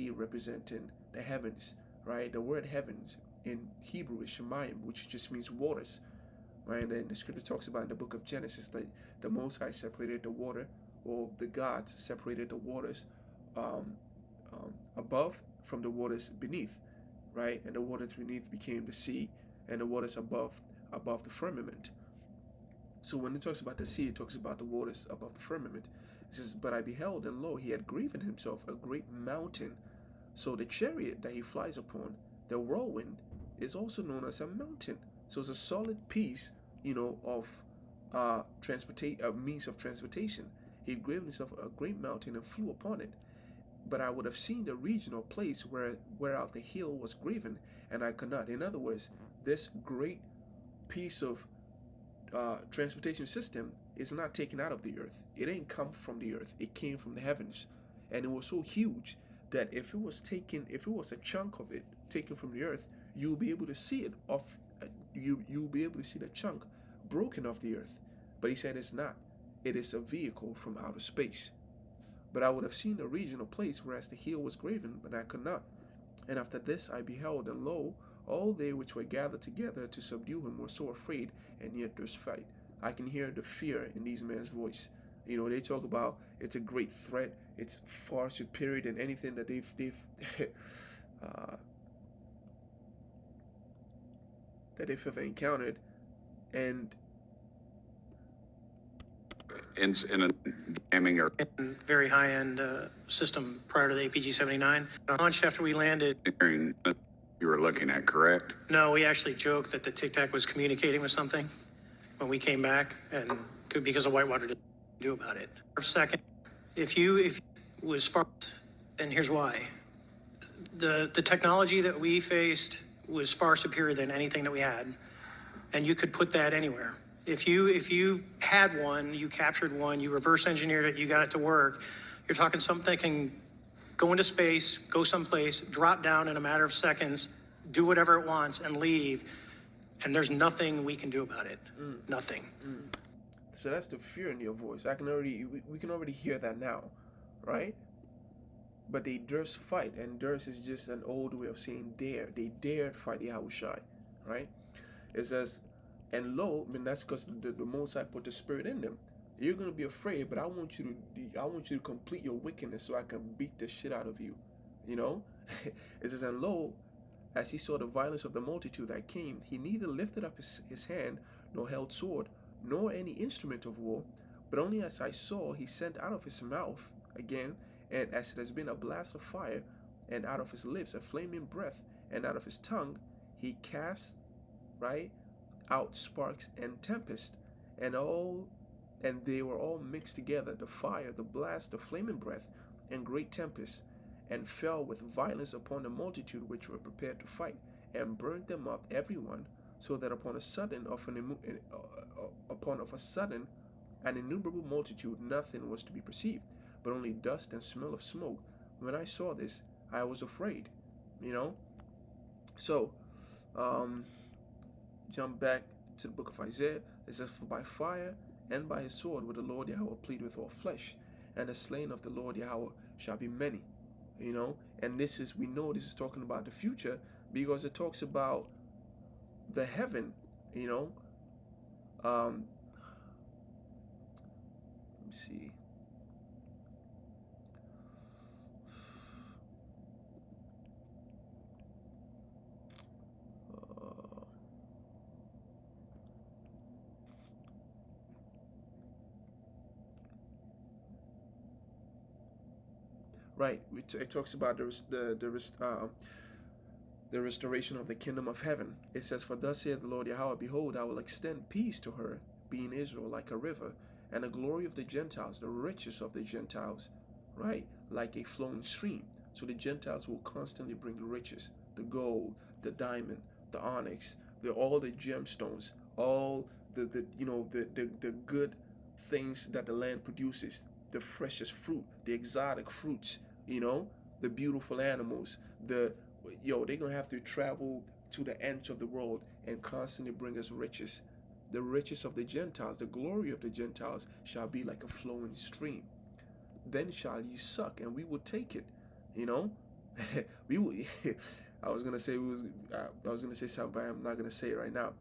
representing the heavens, right? The word heavens in Hebrew is shemayim, which just means waters, right? And then the scripture talks about in the book of Genesis that the Most High separated the water, or the gods separated the waters above from the waters beneath, right? And the waters beneath became the sea, and the waters above the firmament. So when it talks about the sea, it talks about the waters above the firmament. It says, but I beheld, and lo, he had graven himself a great mountain. So the chariot that he flies upon, the whirlwind, is also known as a mountain. So it's a solid piece, of means of transportation. He had graven himself a great mountain and flew upon it. But I would have seen the region or place whereof the hill was graven, and I could not. In other words, this great piece of transportation system is not taken out of the earth. It ain't come from the earth. It came from the heavens, and it was so huge that if it was a chunk of it taken from the earth, you'll be able to see it off. You'll be able to see the chunk broken off the earth. But he said it's not. It is a vehicle from outer space. But I would have seen the region or place whereas the hill was graven, but I could not. And after this I beheld, and lo, all they which were gathered together to subdue him were so afraid, and yet durst fight. I can hear the fear in these men's voice. They talk about it's a great threat. It's far superior than anything that they've ever encountered. And in a jamming or very high-end system prior to the APG-79. Launched after we landed. You were looking at, correct? No, we actually joked that the Tic Tac was communicating with something when we came back, and because of Whitewater didn't do about it. For a second, if was far, and here's why. The technology that we faced was far superior than anything that we had, and you could put that anywhere. If you had one, you captured one, you reverse engineered it, you got it to work, you're talking something that can go into space, go someplace, drop down in a matter of seconds, do whatever it wants, and leave, and there's nothing we can do about it. Nothing. So that's the fear in your voice. We can already hear that now, right? But they durst fight, and durst is just an old way of saying dare. They dared fight Yahushua, right? It says, and lo, that's because the Most High put the spirit in them. You're gonna be afraid, but I want you to complete your wickedness so I can beat the shit out of you. It says, and lo, as he saw the violence of the multitude that came, he neither lifted up his hand, nor held sword, nor any instrument of war, but only as I saw, he sent out of his mouth again, and as it has been a blast of fire, and out of his lips a flaming breath, and out of his tongue he cast, right, out sparks and tempest, and they were all mixed together, the fire, the blast, the flaming breath, and great tempest, and fell with violence upon the multitude which were prepared to fight, and burnt them up every one, so that upon a sudden an innumerable multitude nothing was to be perceived, but only dust and smell of smoke. When I saw this, I was afraid. So jump back to the book of Isaiah. It says, for by fire and by his sword will the Lord Yahweh plead with all flesh, and the slain of the Lord Yahweh shall be many. You know, and we know this is talking about the future, because it talks about the heaven, you know. Let me see. Right, it talks about the restoration of the kingdom of heaven. It says, "For thus saith the Lord Yahweh, behold, I will extend peace to her, being Israel, like a river, and the glory of the Gentiles, the riches of the Gentiles, right, like a flowing stream." So the Gentiles will constantly bring riches, the gold, the diamond, the onyx, all the gemstones, all the good things that the land produces, the freshest fruit, the exotic fruits, you know, the beautiful animals, they're gonna have to travel to the ends of the world and constantly bring us riches. The riches of the Gentiles, the glory of the Gentiles shall be like a flowing stream. Then shall ye suck, and we will take it. You know, we will. I was gonna say something, but I'm not gonna say it right now.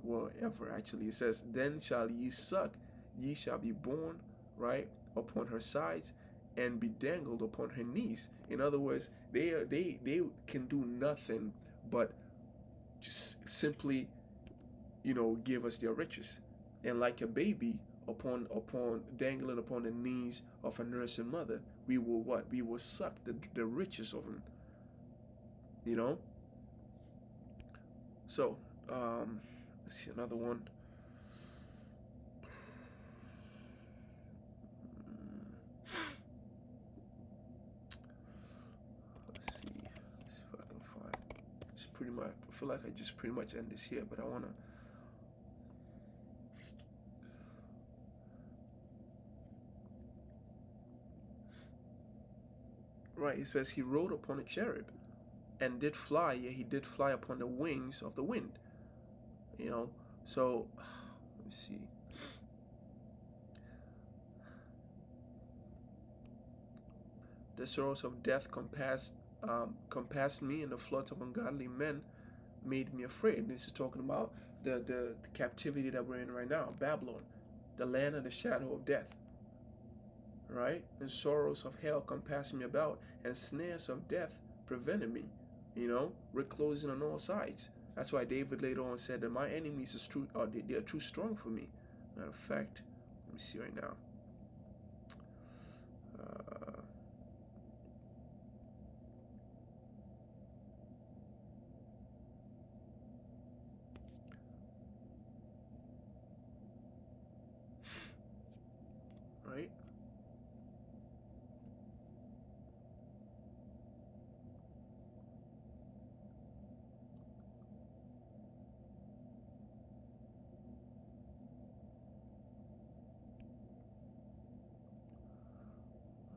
Well, ever actually, it says, "Then shall ye suck, ye shall be born, right, upon her sides, and be dangled upon her knees." In other words, they can do nothing but just simply, give us their riches. And like a baby upon dangling upon the knees of a nursing mother, we will what? We will suck the riches of them. So, let's see another one. Let's see if I can find. It's pretty much. I feel like I just pretty much end this here, but I wanna. Right, it says he rode upon a cherub and did fly, yea, he did fly upon the wings of the wind. So let me see. The sorrows of death compassed me, and the floods of ungodly men made me afraid. This is talking about the captivity that we're in right now, Babylon, the land of the shadow of death. Right? And sorrows of hell compassed me about, and snares of death prevented me. We're closing on all sides. That's why David later on said that my enemies they are too strong for me. Matter of fact, let me see right now. Right?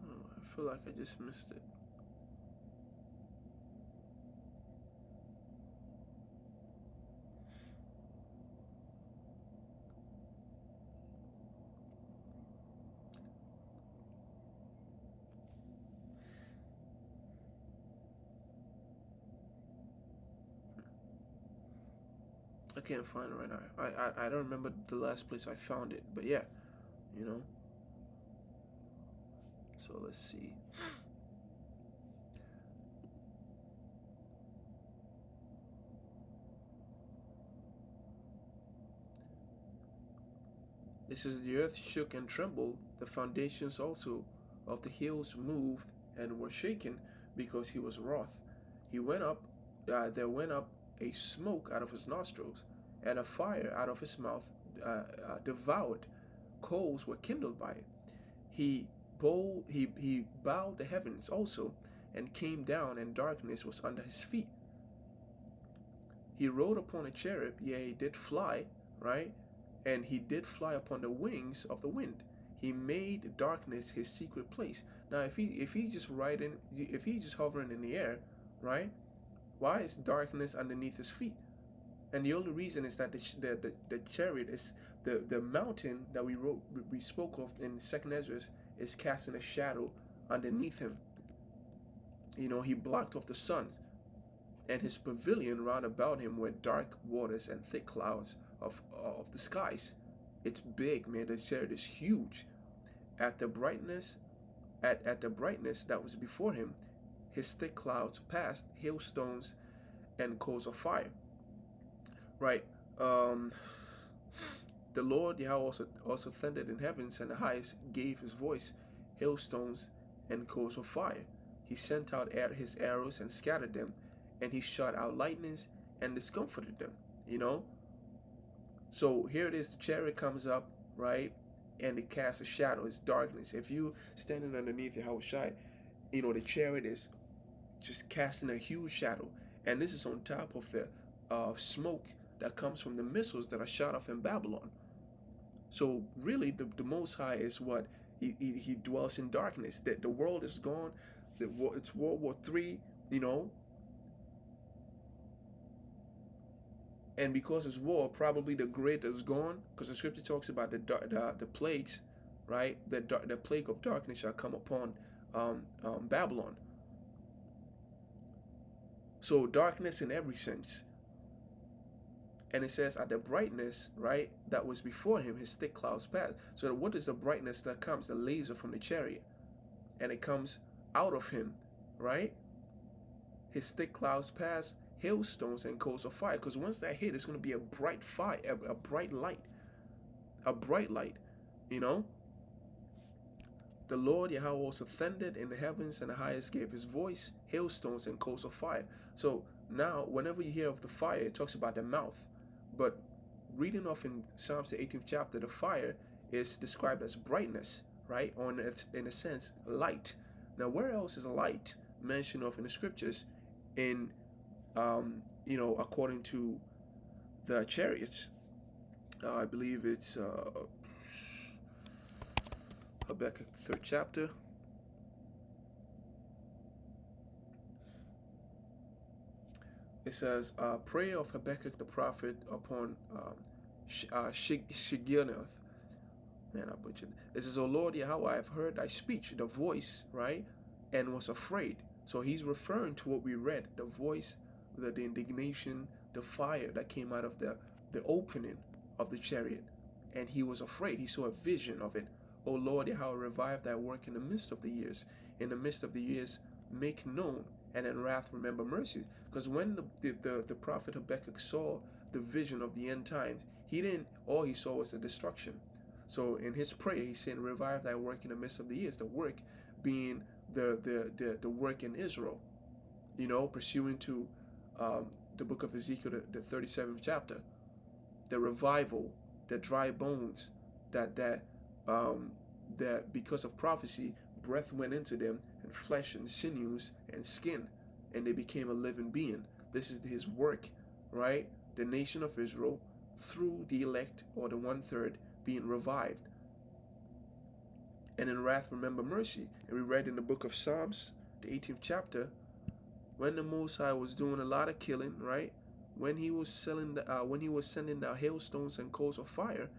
I feel like I just missed it. I can't find it right now. I don't remember the last place I found it, but yeah, So let's see. This is the earth shook and trembled, the foundations also of the hills moved and were shaken, because he was wroth. There went up a smoke out of his nostrils, and a fire out of his mouth devoured. Coals were kindled by it. He bowed the heavens also, and came down, and darkness was under his feet. He rode upon a cherub, yea, he did fly, right? And he did fly upon the wings of the wind. He made darkness his secret place. Now, if he's just hovering in the air, right? Why is darkness underneath his feet? And the only reason is that the chariot is the mountain that we spoke of in Second Ezra is casting a shadow underneath him. You know, he blocked off the sun, and his pavilion round about him were dark waters and thick clouds of the skies. It's big, man. The chariot is huge. At the brightness that was before him, his thick clouds passed, hailstones and coals of fire. Right. The Lord Yahweh also thundered in heavens, and the highest gave his voice, hailstones and coals of fire. He sent out his arrows and scattered them, and he shot out lightnings and discomforted them. You know. So here it is. The chariot comes up, right, and it casts a shadow. It's darkness. If you standing underneath Yahushua, you know the chariot is just casting a huge shadow, and this is on top of the smoke that comes from the missiles that are shot off in Babylon. So really, the Most High is what he dwells in darkness. That the world is gone. It's World War III, you know. And because it's war, probably the great is gone, because the scripture talks about the plagues, right? The plague of darkness shall come upon Babylon. So darkness in every sense. And it says at the brightness, right, that was before him, his thick clouds passed. So what is the brightness that comes? The laser from the chariot. And it comes out of him, right? His thick clouds pass, hailstones and coals of fire. Because once that hit, it's going to be a bright fire, a bright light. A bright light, you know? The Lord Yahweh also thundered in the heavens, and the highest gave his voice, hailstones and coals of fire. So now, whenever you hear of the fire, it talks about the mouth. But reading off in Psalms the 18th chapter, the fire is described as brightness, right? Or in a sense, light. Now, where else is light mentioned of in the scriptures in, you know, according to the chariots? I believe it's Habakkuk 3rd chapter. It says, prayer of Habakkuk the prophet upon Shigionoth. Man, I butchered. It says, O Lord Yahweh, I have heard thy speech, the voice, right? And was afraid. So he's referring to what we read, the voice, the indignation, the fire that came out of the opening of the chariot. And he was afraid. He saw a vision of it. O Lord Yahweh, revive thy work in the midst of the years. In the midst of the years, make known, and in wrath remember mercy. Because when the prophet Habakkuk saw the vision of the end times, all he saw was the destruction. So in his prayer, he's saying, revive thy work in the midst of the years. The work being the work in Israel, you know, pursuing to the book of Ezekiel, the 37th chapter. The revival, the dry bones, that because of prophecy, breath went into them, and flesh and sinews and skin, and they became a living being. This is his work, right? The nation of Israel, through the elect, or the 1/3, being revived. And in wrath remember mercy. And we read in the book of Psalms, the 18th chapter, when the Most High was doing a lot of killing, right? When he was sending down hailstones and coals of fire,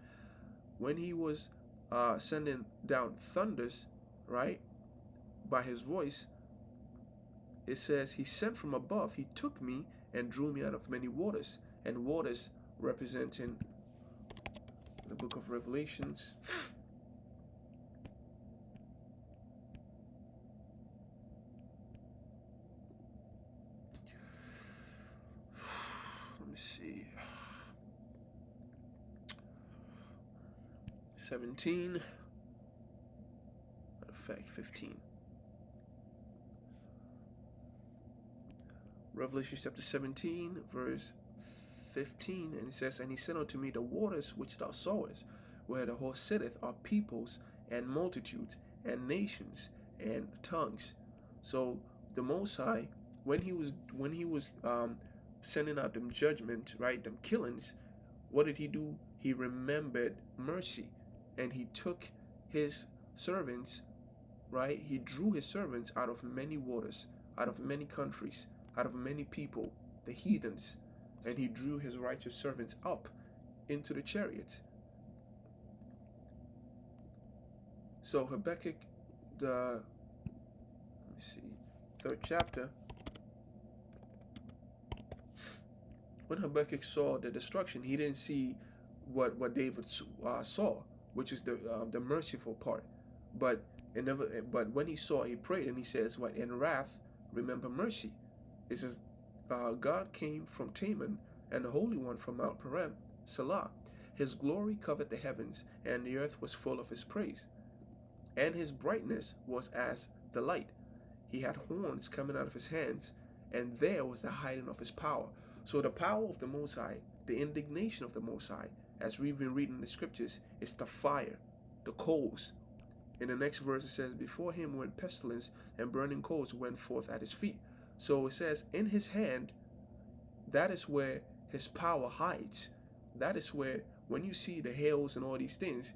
when he was sending down thunders, right, by his voice, it says, he sent from above, he took me and drew me out of many waters. And waters representing the book of Revelations. Let me see. 17. In fact, 15. Revelation chapter 17, verse 15, and it says, and he said unto me, the waters which thou sawest, where the horse sitteth, are peoples and multitudes and nations and tongues. So the Most High, when he was sending out them judgment, right, them killings, what did he do? He remembered mercy, and he took his servants, right? He drew his servants out of many waters, out of many countries, out of many people, the heathens, and he drew his righteous servants up into the chariots. So Habakkuk, the, let me see, 3rd chapter, when Habakkuk saw the destruction, he didn't see what David saw, which is the merciful part. But when he saw, he prayed, and he says, "What in wrath, remember mercy." It says, "God came from Teman, and the Holy One from Mount Paran, Salah. His glory covered the heavens, and the earth was full of his praise. And his brightness was as the light. He had horns coming out of his hands, and there was the hiding of his power." So the power of the Most High, the indignation of the Most High, as we've been reading the scriptures, is the fire, the coals. In the next verse it says, "Before him went pestilence, and burning coals went forth at his feet." So it says, in his hand, that is where his power hides. That is where, when you see the hails and all these things,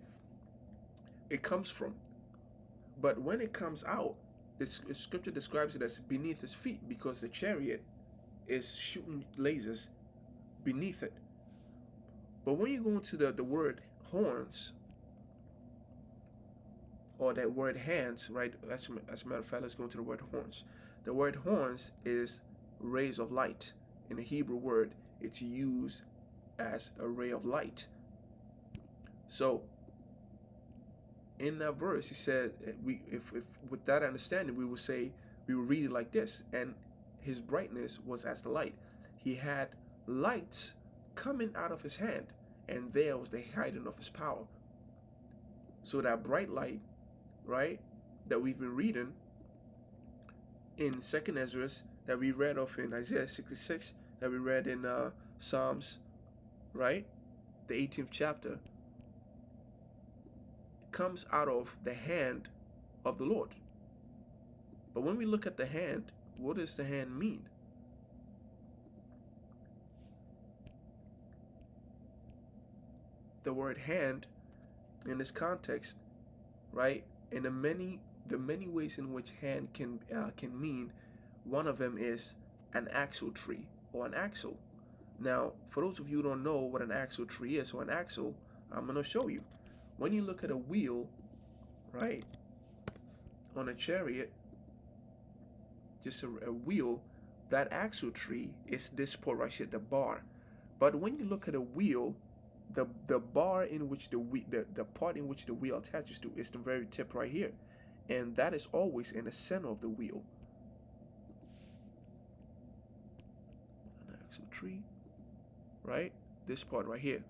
it comes from. But when it comes out, this scripture describes it as beneath his feet, because the chariot is shooting lasers beneath it. But when you go into the word horns, or that word hands, right? As a matter of fact, let's go into the word horns. The word horns is rays of light. In the Hebrew word, it's used as a ray of light. So in that verse, he said, if with that understanding, we will read it like this: "And his brightness was as the light. He had lights coming out of his hand, and there was the hiding of his power." So that bright light, right, that we've been reading in 2nd Ezra, that we read of in Isaiah 66, that we read in Psalms, right, the 18th chapter, comes out of the hand of the Lord. But when we look at the hand, what does the hand mean? The word hand in this context, right, in the many ways in which hand can mean, one of them is an axle tree or an axle. Now, for those of you who don't know what an axle tree is, or an axle, I'm going to show you. When you look at a wheel, right, on a chariot, just a wheel, that axle tree is this part right here, the bar. But when you look at a wheel, the bar in which the part in which the wheel attaches to is the very tip right here, and that is always in the center of the wheel. An axle tree, right? This part right here.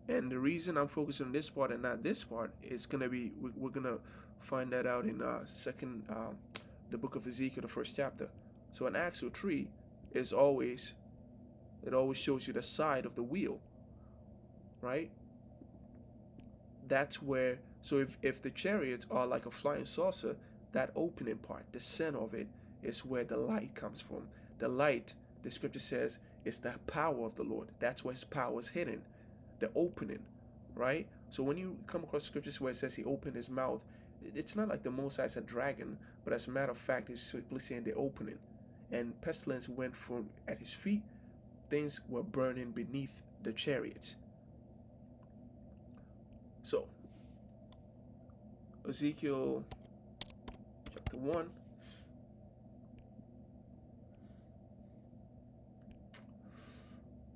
And the reason I'm focusing on this part and not this part is gonna be, we're gonna find that out in the book of Ezekiel, the 1st chapter. So an axle tree is always shows you the side of the wheel, right? That's where, so if the chariots are like a flying saucer, that opening part, the center of it, is where the light comes from. The light, the scripture says, is the power of the Lord. That's where his power is hidden, the opening, right? So when you come across scriptures where it says he opened his mouth, it's not like the Most High is a dragon, but as a matter of fact, it's simply saying the opening. And pestilence went from at his feet, things were burning beneath the chariots. So, Ezekiel chapter 1.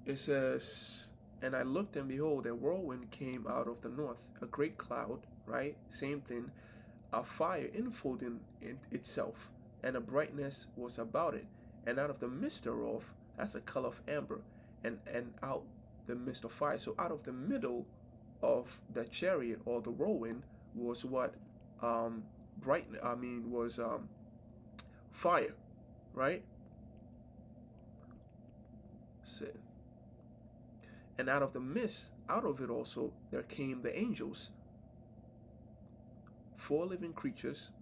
It says, "And I looked, and behold, a whirlwind came out of the north, a great cloud," right? Same thing. "A fire enfolding itself, and a brightness was about it, and out of the midst thereof as a color of amber, and out the midst of fire." So out of the middle of the chariot, or the whirlwind, was what? Was fire, right? So, and out of the mist, out of it also, there came the angels, 4 living creatures.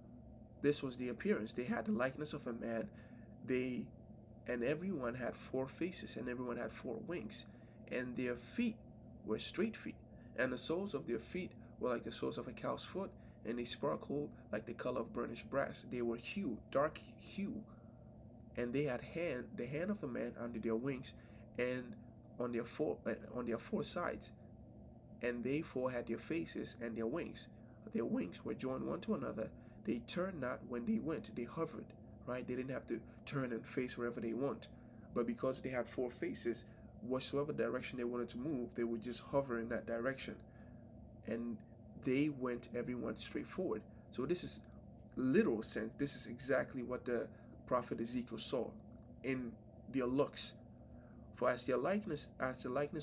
This was the appearance. They had the likeness of a man. And everyone had 4 faces, and everyone had 4 wings, and their feet were straight feet, and the soles of their feet were like the soles of a cow's foot, and they sparkled like the color of burnished brass. They were dark hue, and they had the hand of a man under their wings, and on their four sides, and they four had their faces and their wings. Their wings were joined one to another. They turned not when they went; they hovered. Right? They didn't have to turn and face wherever they want, but because they had four faces, whatsoever direction they wanted to move, they would just hover in that direction, and they went everyone straight forward. So this is literal sense. This is exactly what the prophet Ezekiel saw in their looks. For as the likeness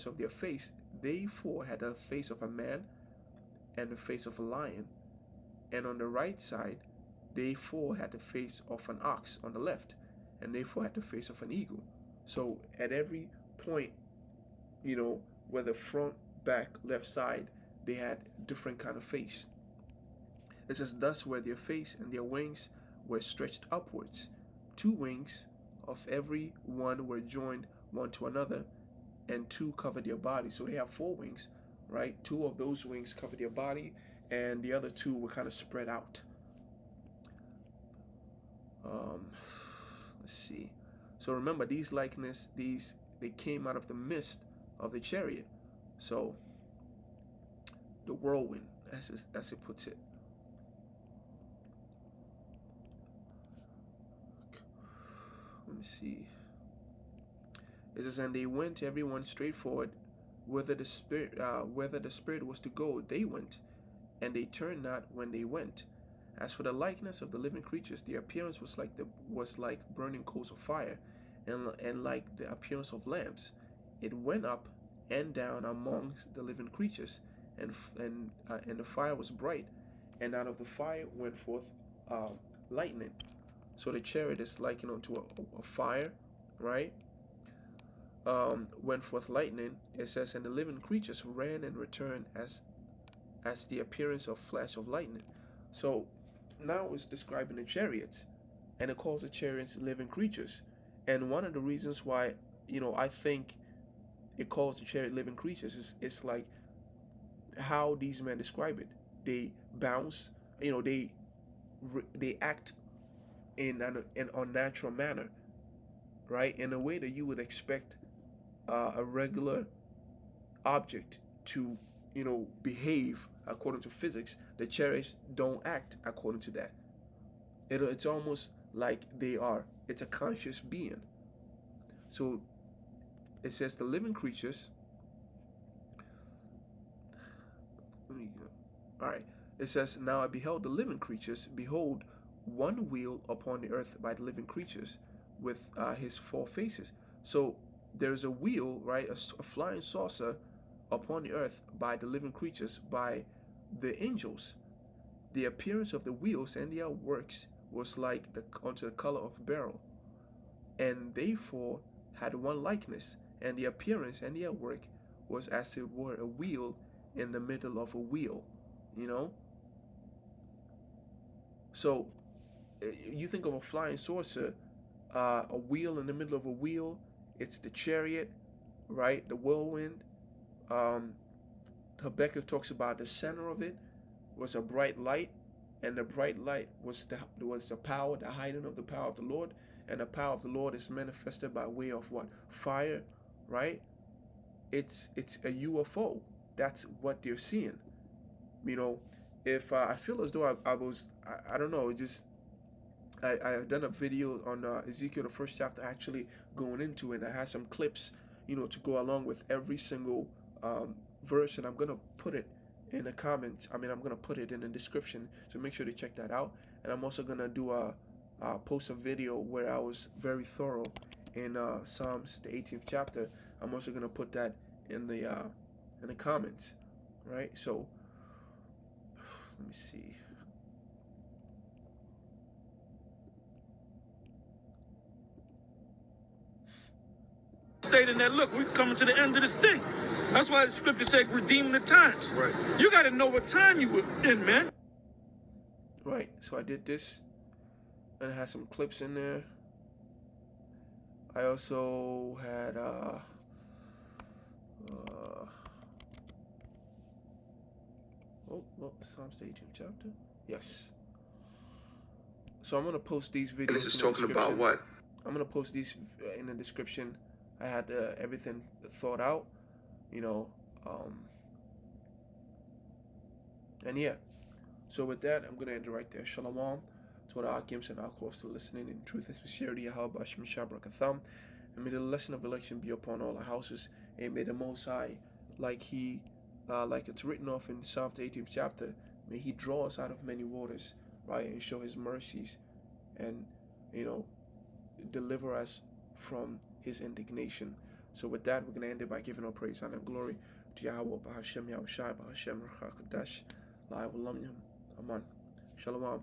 of their face, they four had the face of a man and the face of a lion, and on the right side, they four had the face of an ox on the left, and they four had the face of an eagle. So at every point, whether front, back, left side, they had different kind of face. It says, thus were their face and their wings were stretched upwards. 2 wings of every one were joined one to another, and 2 covered their body. So they have 4 wings, right? 2 of those wings covered their body, and the other 2 were kind of spread out. Let's see. So remember, these likeness, they came out of the midst of the chariot. So the whirlwind, as it puts it. Let me see. It says, and they went everyone straight forward, whether the spirit was to go, they went, and they turned not when they went. As for the likeness of the living creatures, their appearance was like burning coals of fire, and like the appearance of lamps. It went up and down amongst the living creatures, and the fire was bright, and out of the fire went forth lightning. So the chariot is likened unto a fire, right? Went forth lightning. It says, and the living creatures ran and returned as the appearance of flash of lightning. So now it's describing the chariots, and it calls the chariots living creatures. And one of the reasons why, I think it calls the chariot living creatures is it's like how these men describe it. They bounce, they act in an unnatural manner, right? In a way that you would expect a regular object to, behave according to physics. The chariots don't act according to that. It's almost like it's a conscious being. So it says the living creatures. All right. It says, now I beheld the living creatures. Behold, one wheel upon the earth by the living creatures, with his 4 faces. So there's a wheel, right? A flying saucer upon the earth by the living creatures, by the angels. The appearance of the wheels and their works was like unto the color of beryl, and they 4 had one likeness, and the appearance and their work was as it were a wheel in the middle of a wheel. So you think of a flying saucer, a wheel in the middle of a wheel. It's the chariot, right? The whirlwind. Habakkuk talks about the center of it was a bright light, and the bright light was the power, the hiding of the power of the Lord, and the power of the Lord is manifested by way of what? Fire, right? It's a UFO. That's what they're seeing. If I feel as though I don't know, I've done a video on Ezekiel, the first chapter, actually going into it, and I had some clips, to go along with every single verse, and I'm going to put it in the comments. I'm going to put it in the description, so make sure to check that out. And I'm also going to do post a video where I was very thorough in Psalms, the 18th chapter. I'm also going to put that in the comments, right? So let me see. Stating that, look, we're coming to the end of this thing. That's why the scripture says redeeming the times. Right. You got to know what time you were in, man. Right. So I did this, and I had some clips in there. I also had Psalms 18th chapter. Yes. So I'm gonna post these videos. And this is talking about what? I'm gonna post these in the description. I had everything thought out, you know. And yeah, so with that, I'm gonna end it right there. Shalom to the Akims and Akwa still listening in truth and sincerity. Yahweh Hashem Shabrak. And may the lesson of election be upon all our houses. And may the Most High, like it's written off in Psalm 18th chapter, may He draw us out of many waters, right, and show His mercies, and deliver us from His indignation. So with that, we're gonna end it by giving all praise, honor, and glory to Yahweh, Bahashem Yahushai, Bahashem Rachakadosh, Lai Walam Aman. Shalom.